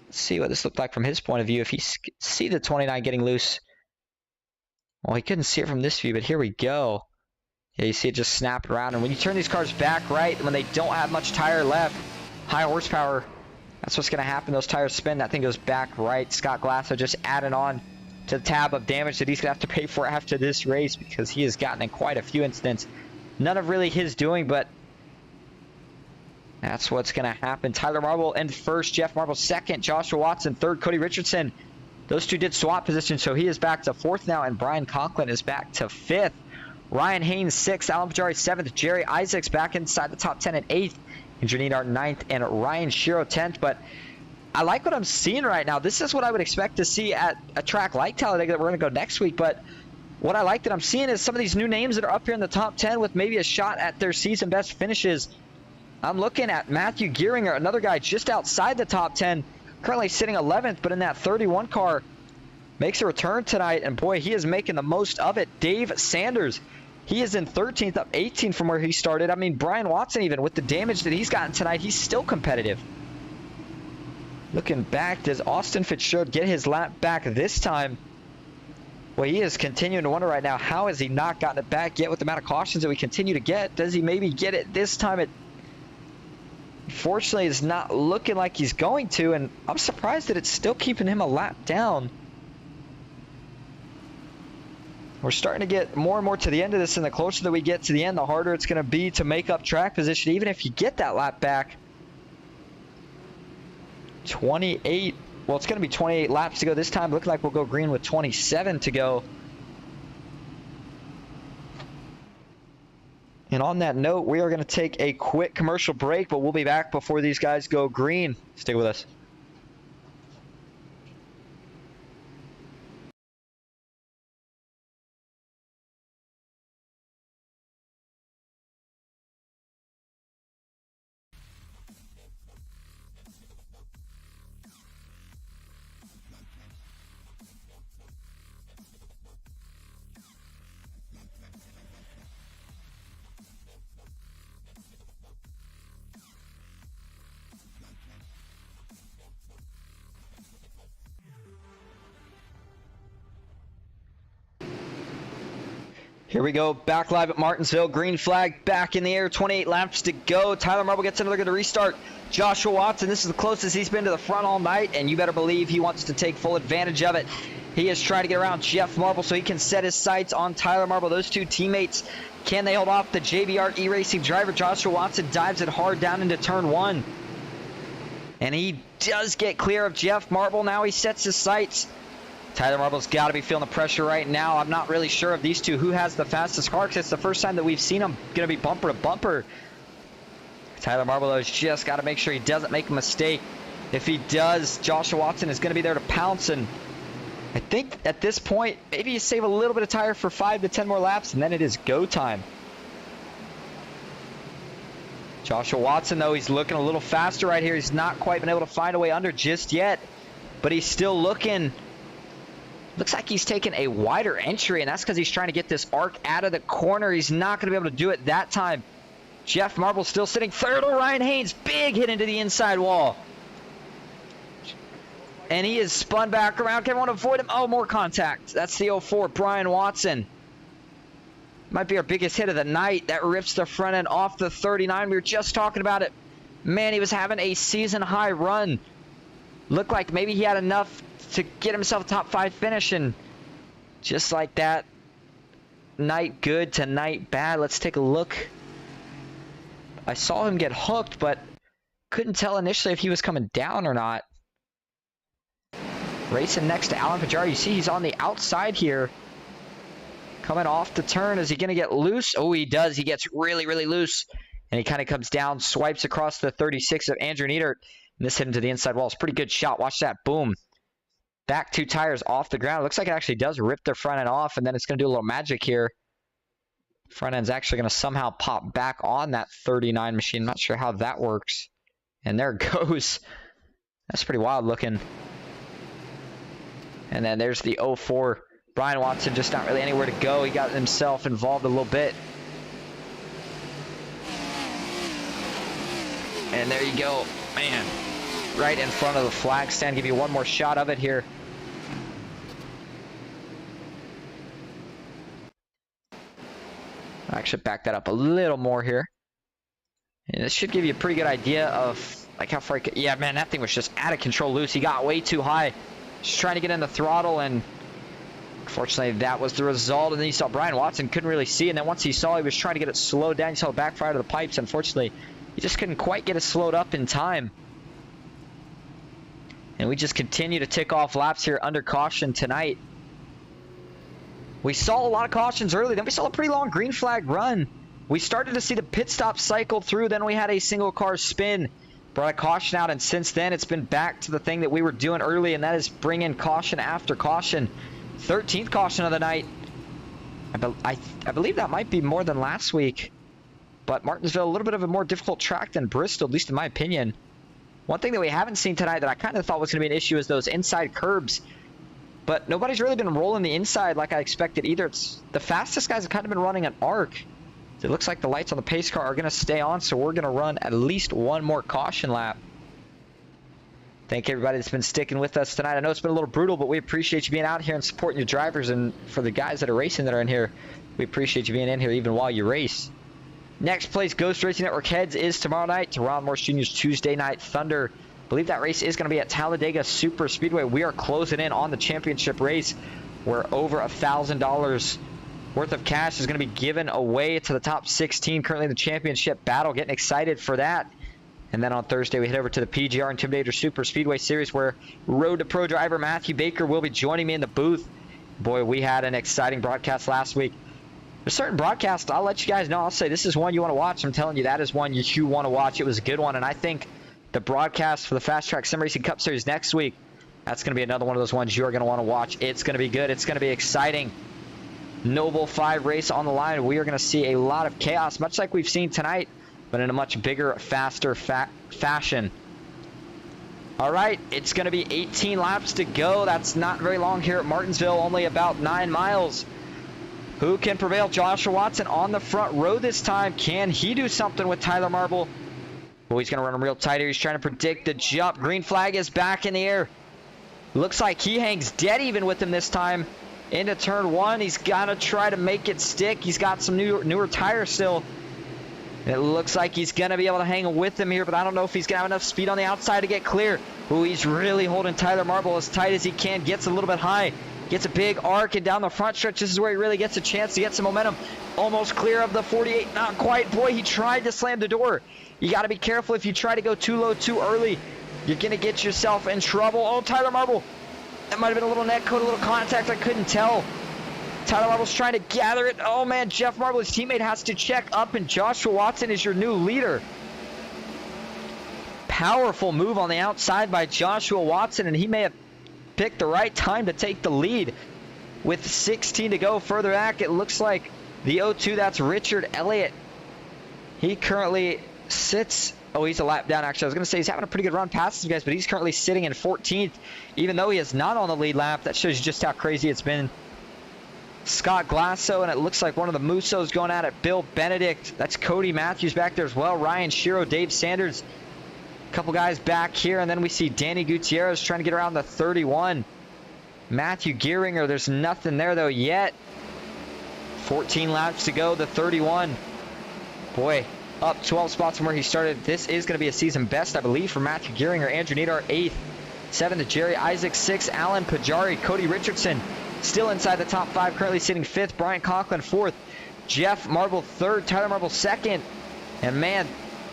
Let's see what this looked like from his point of view. If he see the 29 getting loose. Well, he couldn't see it from this view, but here we go. Yeah, you see it just snap around. And when you turn these cars back right, when they don't have much tire left, high horsepower, that's what's going to happen. Those tires spin. That thing goes back right. Scott Glasso just adding on to the tab of damage that he's going to have to pay for after this race because he has gotten in quite a few incidents. None of really his doing, but that's what's going to happen. Tyler Marble in first, Jeff Marble second, Joshua Watson third, Cody Richardson. Those two did swap positions, so he is back to fourth now, and Brian Conklin is back to fifth. Ryan Haynes sixth, Alan Pajari seventh, Jerry Isaacs back inside the top 10 at eighth, Andrew Neidhart ninth, and Ryan Shiro 10th. But I like what I'm seeing right now. This is what I would expect to see at a track like Talladega that we're going to go next week. But what I like that I'm seeing is some of these new names that are up here in the top 10 with maybe a shot at their season best finishes. I'm looking at Matthew Gieringer, another guy just outside the top 10, currently sitting 11th, but in that 31 car, makes a return tonight, and boy, he is making the most of it. Dave Sanders, he is in 13th, up 18 from where he started. I mean, Brian Watson, even with the damage that he's gotten tonight, he's still competitive. Looking back, does Austin Fitzgerald get his lap back this time? Well, he is continuing to wonder right now, how has he not gotten it back yet with the amount of cautions that we continue to get? Does he maybe get it this time? Unfortunately, it's not looking like he's going to, and I'm surprised that it's still keeping him a lap down. We're starting to get more and more to the end of this, and the closer that we get to the end, the harder it's going to be to make up track position, even if you get that lap back. 28. Well, it's going to be 28 laps to go this time. Looking like we'll go green with 27 to go. And on that note, we are going to take a quick commercial break, but we'll be back before these guys go green. Stay with us. Here we go, back live at Martinsville. Green flag back in the air, 28 laps to go. Tyler Marble gets another good restart. Joshua Watson, this is the closest he's been to the front all night, and you better believe he wants to take full advantage of it. He is trying to get around Jeff Marble so he can set his sights on Tyler Marble. Those two teammates, can they hold off the JBR E-Racing driver? Joshua Watson dives it hard down into turn one. And he does get clear of Jeff Marble. Now he sets his sights. Tyler Marble's got to be feeling the pressure right now. I'm not really sure of these two who has the fastest car, because it's the first time that we've seen them going to be bumper to bumper. Tyler Marble, though, has just got to make sure he doesn't make a mistake. If he does, Joshua Watson is going to be there to pounce. And I think at this point, maybe you save a little bit of tire for 5 to 10 more laps, and then it is go time. Joshua Watson, though, he's looking a little faster right here. He's not quite been able to find a way under just yet, but he's still looking. Looks like he's taken a wider entry, and that's because he's trying to get this arc out of the corner. He's not going to be able to do it that time. Jeff Marble still sitting third. Ryan Haynes, big hit into the inside wall. And he is spun back around. Can want to avoid him? Oh, more contact. That's the 04, Brian Watson. Might be our biggest hit of the night. That rips the front end off the 39. We were just talking about it. Man, he was having a season-high run. Looked like maybe he had enough to get himself a top 5 finish, and just like that, night good to night bad. Let's take a look. I saw him get hooked, but couldn't tell initially if he was coming down or not. Racing next to Alan Pajari. You see he's on the outside here. Coming off the turn. Is he going to get loose? Oh, he does. He gets really, really loose. And he kind of comes down, swipes across the 36 of Andrew Niedert. And this hit him to the inside wall. It's a pretty good shot. Watch that. Boom. Back 2 tires off the ground. It looks like it actually does rip their front end off, and then it's going to do a little magic here. Front end's actually going to somehow pop back on that 39 machine. Not sure how that works. And there it goes. That's pretty wild looking. And then there's the 04. Brian Watson just not really anywhere to go. He got himself involved a little bit. And there you go. Man, right in front of the flag stand. Give you one more shot of it here. I should back that up a little more here. And this should give you a pretty good idea of like how far he could. Yeah, man, that thing was just out of control loose. He got way too high. Just trying to get in the throttle, and unfortunately that was the result. And then you saw Brian Watson couldn't really see, and then once he saw, he was trying to get it slowed down. You saw the backfire to the pipes. Unfortunately, he just couldn't quite get it slowed up in time. And we just continue to tick off laps here under caution tonight. We saw a lot of cautions early. Then we saw a pretty long green flag run. We started to see the pit stop cycle through. Then we had a single car spin. Brought a caution out, and since then it's been back to the thing that we were doing early, and that is bring in caution after caution. 13th caution of the night. I believe that might be more than last week. But Martinsville, a little bit of a more difficult track than Bristol, at least in my opinion. One thing that we haven't seen tonight that I kind of thought was going to be an issue is those inside curbs. But nobody's really been rolling the inside like I expected either. It's the fastest guys have kind of been running an arc. It looks like the lights on the pace car are going to stay on, so we're going to run at least one more caution lap. Thank everybody that's been sticking with us tonight. I know it's been a little brutal, but we appreciate you being out here and supporting your drivers. And for the guys that are racing that are in here, we appreciate you being in here even while you race. Next place Ghost Racing Network heads is tomorrow night to Ron Morse Jr.'s Tuesday Night Thunder. I believe that race is going to be at Talladega Super Speedway. We are closing in on the championship race, where over $1,000 worth of cash is going to be given away to the top 16 currently in the championship battle. Getting excited for that. And then on Thursday, we head over to the PGR Intimidator Super Speedway Series, where Road to Pro driver Matthew Baker will be joining me in the booth. Boy, we had an exciting broadcast last week. There's certain broadcasts, I'll let you guys know. I'll say this is one you want to watch. I'm telling you, that is one you want to watch. It was a good one, and I think the broadcast for the FastTrack Sim Racing Cup Series next week, that's going to be another one of those ones you're going to want to watch. It's going to be good. It's going to be exciting. Noble 5 race on the line. We are going to see a lot of chaos, much like we've seen tonight, but in a much bigger, faster fashion. All right, it's going to be 18 laps to go. That's not very long here at Martinsville, only about 9 miles. Who can prevail? Joshua Watson on the front row this time. Can he do something with Tyler Marble? Oh, he's going to run him real tight here. He's trying to predict the jump. Green flag is back in the air. Looks like he hangs dead even with him this time. Into turn 1. He's got to try to make it stick. He's got some newer tires still. It looks like he's going to be able to hang with him here, but I don't know if he's going to have enough speed on the outside to get clear. Ooh, he's really holding Tyler Marble as tight as he can. Gets a little bit high. Gets a big arc, and down the front stretch, this is where he really gets a chance to get some momentum. Almost clear of the 48. Not quite. Boy, he tried to slam the door. You got to be careful if you try to go too low too early. You're going to get yourself in trouble. Oh, Tyler Marble. That might have been a little net code, a little contact. I couldn't tell. Tyler Marble's trying to gather it. Oh, man, Jeff Marble, his teammate, has to check up, and Joshua Watson is your new leader. Powerful move on the outside by Joshua Watson, and he may have picked the right time to take the lead. With 16 to go further back, it looks like the 0-2, that's Richard Elliott. He currently sits... Oh, he's a lap down, actually. I was going to say he's having a pretty good run past these guys, but he's currently sitting in 14th, even though he is not on the lead lap. That shows you just how crazy it's been. Scott Glasso, and it looks like one of the Musos going at it. Bill Benedict. That's Cody Matthews back there as well. Ryan Shiro, Dave Sanders. A couple guys back here, and then we see Danny Gutierrez trying to get around the 31. Matthew Gearinger, there's nothing there, though, yet. 14 laps to go, the 31. Boy, up 12 spots from where he started. This is going to be a season best, I believe, for Matthew Gearinger. Andrew Nadar, 8th. 7th to Jerry Isaac, 6th. Alan Pajari, Cody Richardson, still inside the top 5, currently sitting 5th. Brian Conklin, 4th. Jeff Marble, 3rd. Tyler Marble, 2nd. And, man,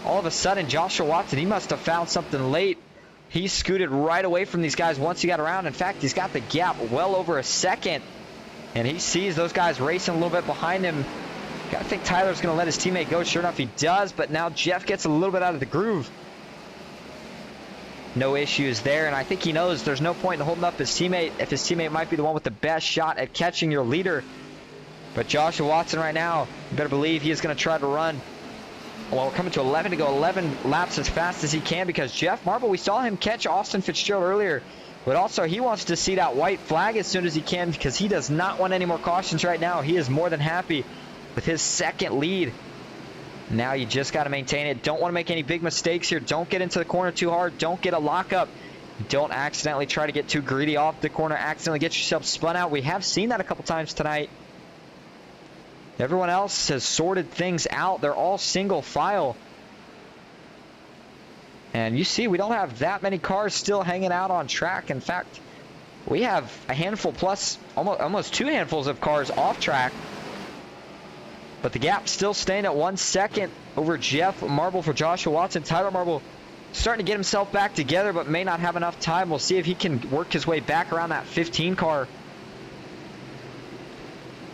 all of a sudden, Joshua Watson, he must have found something late. He scooted right away from these guys once he got around. In fact, he's got the gap well over a second. And he sees those guys racing a little bit behind him. I think Tyler's going to let his teammate go. Sure enough, he does. But now Jeff gets a little bit out of the groove. No issues there. And I think he knows there's no point in holding up his teammate if his teammate might be the one with the best shot at catching your leader. But Joshua Watson right now, you better believe he is going to try to run. Well, we're coming to 11 to go. 11 laps as fast as he can, because Jeff Marble, we saw him catch Austin Fitzgerald earlier. But also, he wants to see that white flag as soon as he can, because he does not want any more cautions right now. He is more than happy with his 2nd lead. Now you just got to maintain it. Don't want to make any big mistakes here. Don't get into the corner too hard. Don't get a lockup. Don't accidentally try to get too greedy off the corner. Accidentally get yourself spun out. We have seen that a couple times tonight. Everyone else has sorted things out. They're all single file. And you see, we don't have that many cars still hanging out on track. In fact, we have a handful plus, almost 2 handfuls of cars off track. But the gap still staying at 1 second over Jeff Marble for Joshua Watson. Tyler Marble starting to get himself back together, but may not have enough time. We'll see if he can work his way back around that 15 car.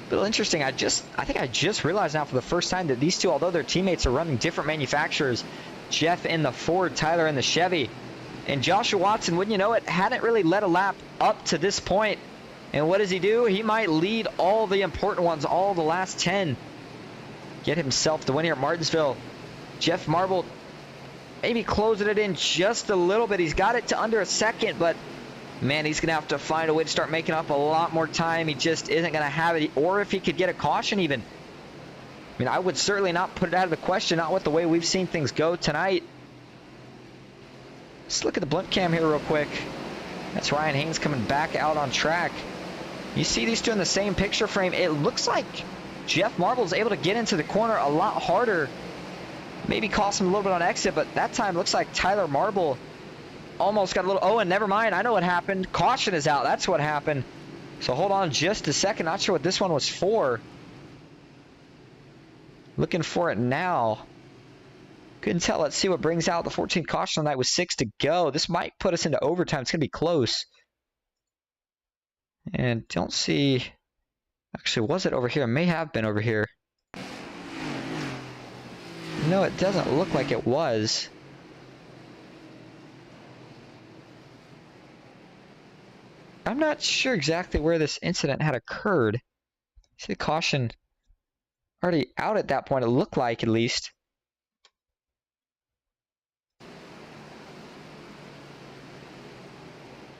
A little interesting. I think I just realized now for the first time that these two, although their teammates are running different manufacturers, Jeff in the Ford, Tyler in the Chevy. And Joshua Watson, wouldn't you know it, hadn't really led a lap up to this point. And what does he do? He might lead all the important ones, all the last 10. Get himself the win here at Martinsville. Jeff Marble maybe closing it in just a little bit. He's got it to under a second, but man, he's going to have to find a way to start making up a lot more time. He just isn't going to have it. Or if he could get a caution even. I mean, I would certainly not put it out of the question, not with the way we've seen things go tonight. Let's look at the blimp cam here real quick. That's Ryan Haynes coming back out on track. You see these two in the same picture frame. It looks like Jeff Marble is able to get into the corner a lot harder. Maybe cost him a little bit on exit, but that time looks like Tyler Marble almost got a little... Oh, and never mind. I know what happened. Caution is out. That's what happened. So hold on just a second. Not sure what this one was for. Looking for it now. Couldn't tell. Let's see what brings out the 14th caution on that with 6 to go. This might put us into overtime. It's going to be close. And don't see... Actually, was it over here? It may have been over here. No, it doesn't look like it was. I'm not sure exactly where this incident had occurred. See the caution already out at that point, it looked like, at least.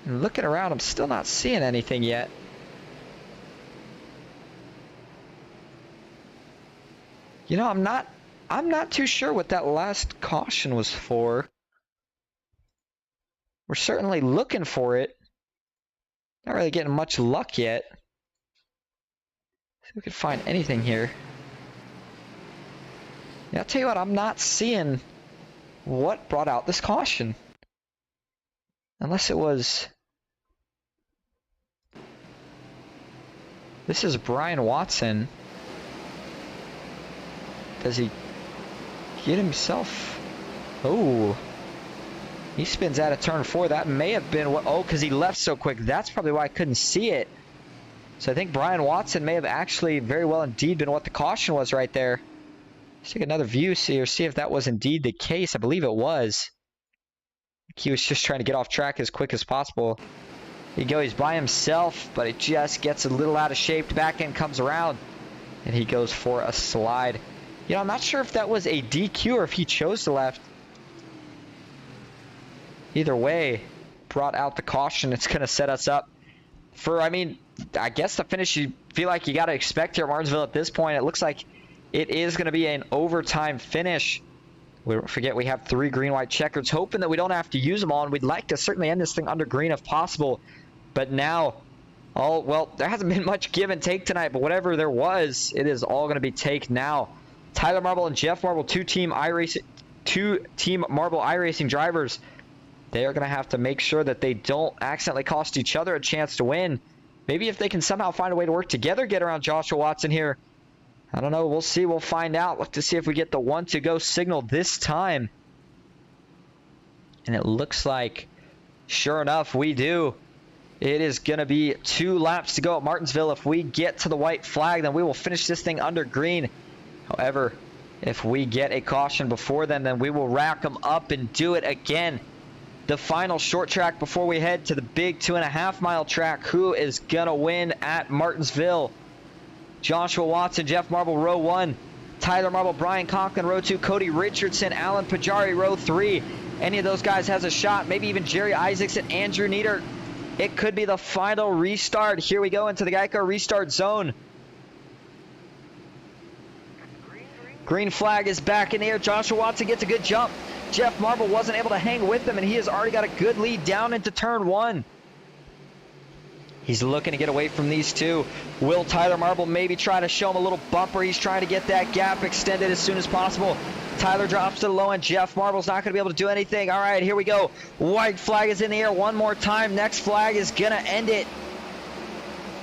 And looking around, I'm still not seeing anything yet. You know, I'm not too sure what that last caution was for. We're certainly looking for it. Not really getting much luck yet. See if we can find anything here. Yeah, I'll tell you what, I'm not seeing what brought out this caution. Unless it was... This is Brian Watson. Does he get himself? Oh. He spins out of turn 4. That may have been what... Oh, because he left so quick. That's probably why I couldn't see it. So I think Brian Watson may have actually very well indeed been what the caution was right there. Let's take another view, see if that was indeed the case. I believe it was. He was just trying to get off track as quick as possible. There you go. He's by himself, but it just gets a little out of shape. The back end comes around, and he goes for a slide. You know, I'm not sure if that was a DQ or if he chose to left. Either way, brought out the caution. It's going to set us up for, I mean, I guess the finish you feel like you got to expect here at Martinsville at this point. It looks like it is going to be an overtime finish. We don't forget we have 3 green-white checkers, hoping that we don't have to use them all, and we'd like to certainly end this thing under green if possible. But now, well, there hasn't been much give and take tonight, but whatever there was, it is all going to be take now. Tyler Marble and Jeff Marble, two-team Marble iRacing drivers. They are going to have to make sure that they don't accidentally cost each other a chance to win. Maybe if they can somehow find a way to work together, get around Joshua Watson here. I don't know. We'll see. We'll find out. Look to see if we get the 1-to-go signal this time. And it looks like, sure enough, we do. It is going to be 2 laps to go at Martinsville. If we get to the white flag, then we will finish this thing under green. However, if we get a caution before then we will rack them up and do it again. The final short track before we head to the big 2.5-mile track. Who is going to win at Martinsville? Joshua Watson, Jeff Marble, row 1. Tyler Marble, Brian Conklin, row 2. Cody Richardson, Alan Pajari, row 3. Any of those guys has a shot. Maybe even Jerry Isaacson, Andrew Nieder. It could be the final restart. Here we go into the Geico restart zone. Green flag is back in the air. Joshua Watson gets a good jump. Jeff Marble wasn't able to hang with him, and he has already got a good lead down into turn 1. He's looking to get away from these two. Will Tyler Marble maybe try to show him a little bumper? He's trying to get that gap extended as soon as possible. Tyler drops to the low end. Jeff Marble's not going to be able to do anything. All right, here we go. White flag is in the air one more time. Next flag is going to end it.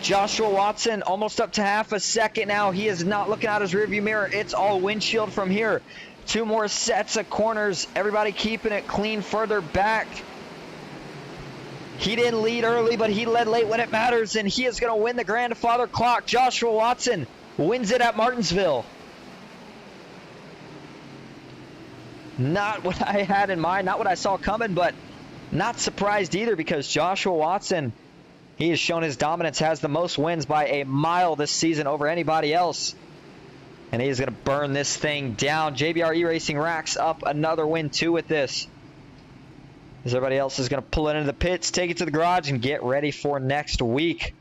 Joshua Watson almost up to half a second now. He is not looking out his rearview mirror. It's all windshield from here. 2 more sets of corners. Everybody keeping it clean further back. He didn't lead early, but he led late when it matters, and he is going to win the grandfather clock. Joshua Watson wins it at Martinsville. Not what I had in mind, not what I saw coming, but not surprised either, because Joshua Watson, he has shown his dominance, has the most wins by a mile this season over anybody else. And he's going to burn this thing down. JBR E-Racing racks up another win too with this. As everybody else is going to pull it into the pits, take it to the garage, and get ready for next week.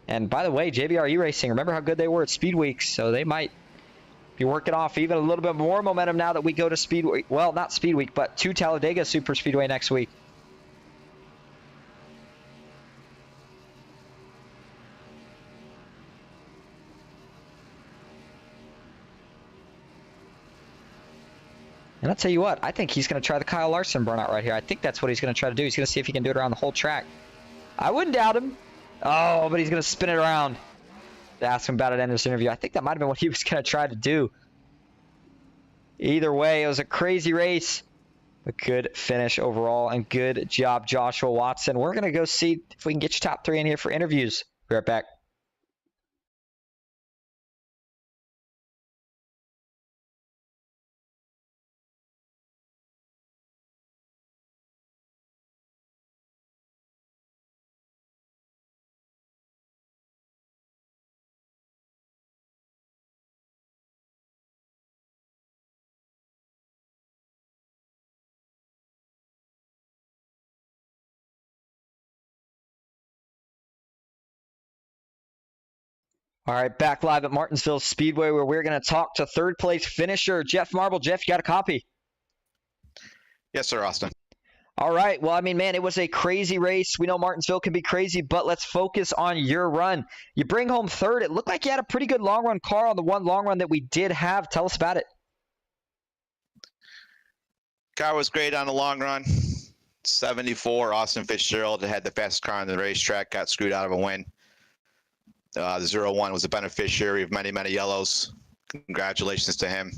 And by the way, JBR E-Racing, remember how good they were at Speed Week, so they might be working off even a little bit more momentum now that we go to Speed Week. Well, not Speed Week, but to Talladega Super Speedway next week. And I'll tell you what, I think he's going to try the Kyle Larson burnout right here. I think that's what he's going to try to do. He's going to see if he can do it around the whole track. I wouldn't doubt him. Oh, but he's going to spin it around. Ask him about it in this interview. I think that might have been what he was going to try to do. Either way, it was a crazy race. A good finish overall, and good job, Joshua Watson. We're going to go see if we can get your top 3 in here for interviews. Be right back. All right, back live at Martinsville Speedway where we're going to talk to third place finisher Jeff Marble. Jeff, you got a copy? Yes, sir, Austin. All right. Well, I mean, man, it was a crazy race. We know Martinsville can be crazy, but let's focus on your run. You bring home third. It looked like you had a pretty good long run car on the one long run that we did have. Tell us about it. Car was great on the long run. 74, Austin Fitzgerald had the fastest car on the racetrack, got screwed out of a win. The 0-1 was a beneficiary of many, many yellows. Congratulations to him.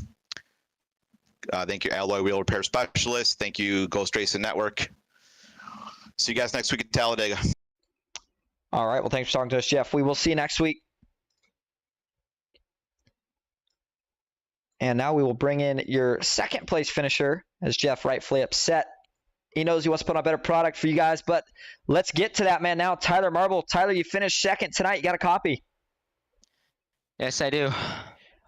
Thank you, Alloy Wheel Repair Specialist. Thank you, Ghost Racing Network. See you guys next week at Talladega. All right. Well, thanks for talking to us, Jeff. We will see you next week. And now we will bring in your second place finisher, as Jeff rightfully upset. He knows he wants to put on a better product for you guys, but let's get to that man now. Tyler Marble. Tyler, you finished second tonight. You got a copy? Yes, I do.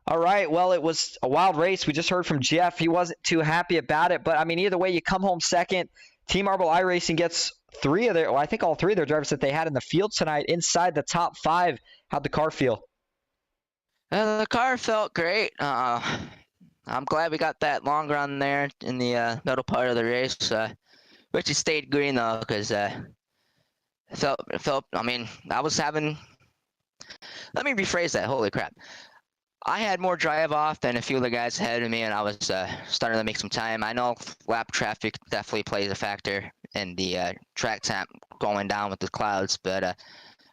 All right. Well, it was a wild race. We just heard from Jeff. He wasn't too happy about it, but I mean, either way, you come home second. Team Marble iRacing gets I think all three of their drivers that they had in the field tonight inside the top 5. How'd the car feel? The car felt great. I'm glad we got that long run there in the middle part of the race. Wish it stayed green though, because felt. I mean, I was having. Let me rephrase that. Holy crap! I had more drive off than a few of the guys ahead of me, and I was starting to make some time. I know lap traffic definitely plays a factor in the track time going down with the clouds, but other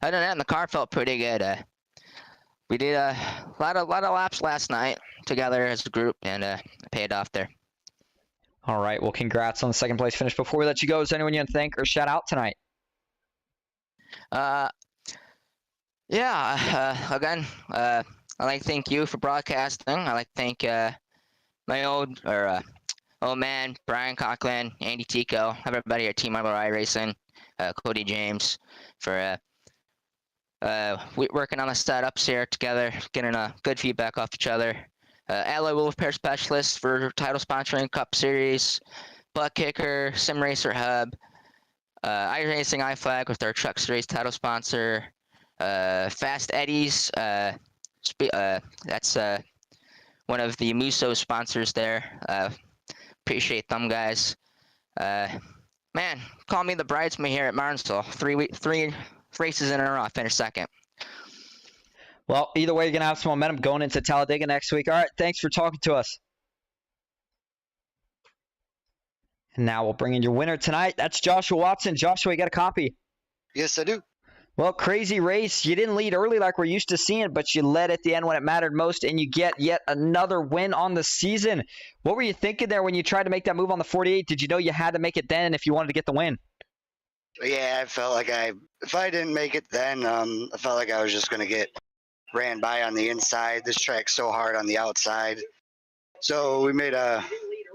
than that, the car felt pretty good. We did a lot of laps last night together as a group, and it paid off there. All right. Well, congrats on the second place finish. Before we let you go, is there anyone you want to thank or shout out tonight? Again, I'd like to thank you for broadcasting. I'd like to thank my old man, Brian Coughlin, Andy Tico, everybody at Team Marble iRacing, Cody James, for working on the setups here together, getting good feedback off each other. Alloy Wheel Repair Specialist for title sponsoring Cup Series, Butt Kicker, Sim Racer Hub, iRacing iFlag with their Truck Series title sponsor, Fast Eddie's, that's one of the Musso sponsors there. Appreciate them guys. Man, call me the bridesmaid here at Martinsville. 3 races in a row, I finished second. Well, either way, you're going to have some momentum going into Talladega next week. All right, thanks for talking to us. And now we'll bring in your winner tonight. That's Joshua Watson. Joshua, you got a copy? Yes, I do. Well, crazy race. You didn't lead early like we're used to seeing, but you led at the end when it mattered most, and you get yet another win on the season. What were you thinking there when you tried to make that move on the 48? Did you know you had to make it then if you wanted to get the win? Yeah, I felt like if I didn't make it then, I felt like I was just going to get ran by on the inside. This track's so hard on the outside. So we made a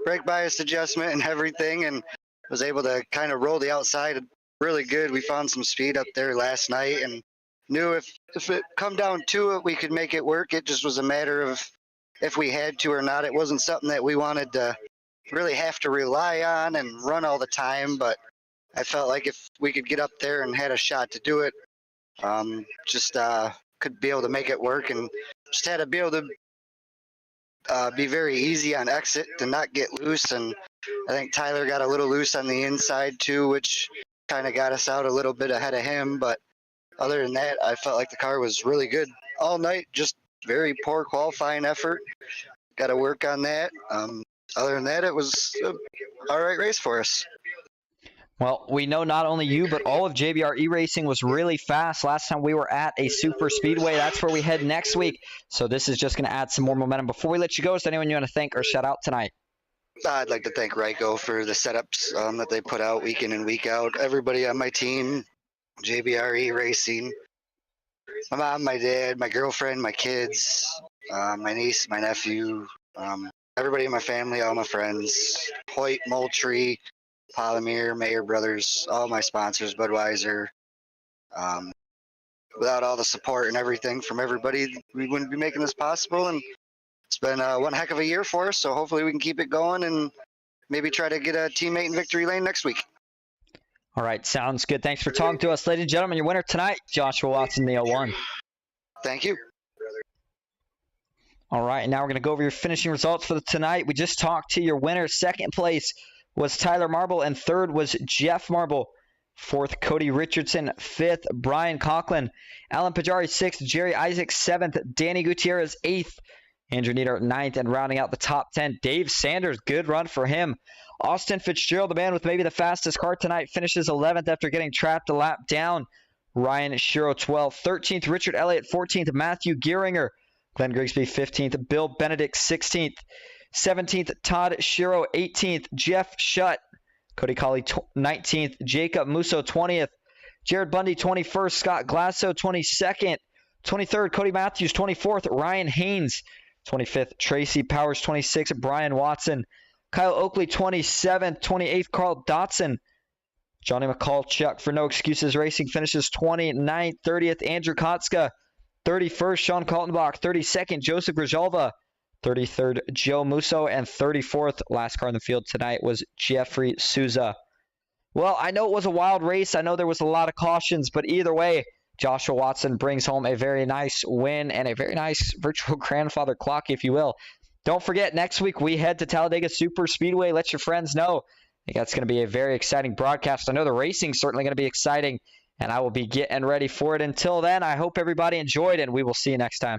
brake bias adjustment and everything, and was able to kind of roll the outside really good. We found some speed up there last night and knew if it come down to it, we could make it work. It just was a matter of if we had to or not. It wasn't something that we wanted to really have to rely on and run all the time, but I felt like if we could get up there and had a shot to do it, could be able to make it work, and just had to be able to be very easy on exit to not get loose. And I think Tyler got a little loose on the inside too, which kind of got us out a little bit ahead of him. But other than that, I felt like the car was really good all night. Just very poor qualifying effort. Got to work on that. Other than that, it was an all right race for us. Well, we know not only you, but all of JBR E-Racing was really fast last time we were at a super speedway. That's where we head next week. So this is just going to add some more momentum. Before we let you go, is there anyone you want to thank or shout out tonight? I'd like to thank Ryko for the setups that they put out week in and week out. Everybody on my team, JBR E-Racing, my mom, my dad, my girlfriend, my kids, my niece, my nephew, everybody in my family, all my friends, Hoyt, Moultrie, Polymer, Mayer Brothers, all my sponsors, Budweiser. Without all the support and everything from everybody, we wouldn't be making this possible. And it's been one heck of a year for us, so hopefully we can keep it going and maybe try to get a teammate in victory lane next week. All right, sounds good. Thanks for talking to us, ladies and gentlemen. Your winner tonight, Joshua Watson, the 01. Thank you. All right, now we're going to go over your finishing results for tonight. We just talked to your winner. Second place was Tyler Marble, and third was Jeff Marble. Fourth, Cody Richardson. Fifth, Brian Conklin. Alan Pajari, sixth. Jerry Isaac, seventh. Danny Gutierrez, eighth. Andrew Nieder, ninth. And rounding out the top 10, Dave Sanders. Good run for him. Austin Fitzgerald, the man with maybe the fastest car tonight, finishes 11th after getting trapped a lap down. Ryan Shiro, 12th. 13th, Richard Elliott. 14th, Matthew Gearinger. Glenn Grigsby, 15th. Bill Benedict, 16th. 17th, Todd Shiro. 18th, Jeff Shutt. Cody Colley, 19th. Jacob Musso, 20th. Jared Bundy, 21st. Scott Glasso, 22nd. 23rd, Cody Matthews. 24th, Ryan Haynes. 25th, Tracy Powers. 26th, Brian Watson. Kyle Oakley, 27th. 28th, Carl Dotson. Johnny McCall-Chuck for No Excuses Racing finishes 29th. 30th, Andrew Kotska. 31st, Sean Kaltenbach. 32nd, Joseph Grijalva. 33rd, Joe Musso. And 34th, last car in the field tonight, was Jeffrey Souza. Well, I know it was a wild race. I know there was a lot of cautions, but either way, Joshua Watson brings home a very nice win and a very nice virtual grandfather clock, if you will. Don't forget, next week we head to Talladega Super Speedway. Let your friends know. I think that's going to be a very exciting broadcast. I know the racing's certainly going to be exciting, and I will be getting ready for it. Until then, I hope everybody enjoyed, and we will see you next time.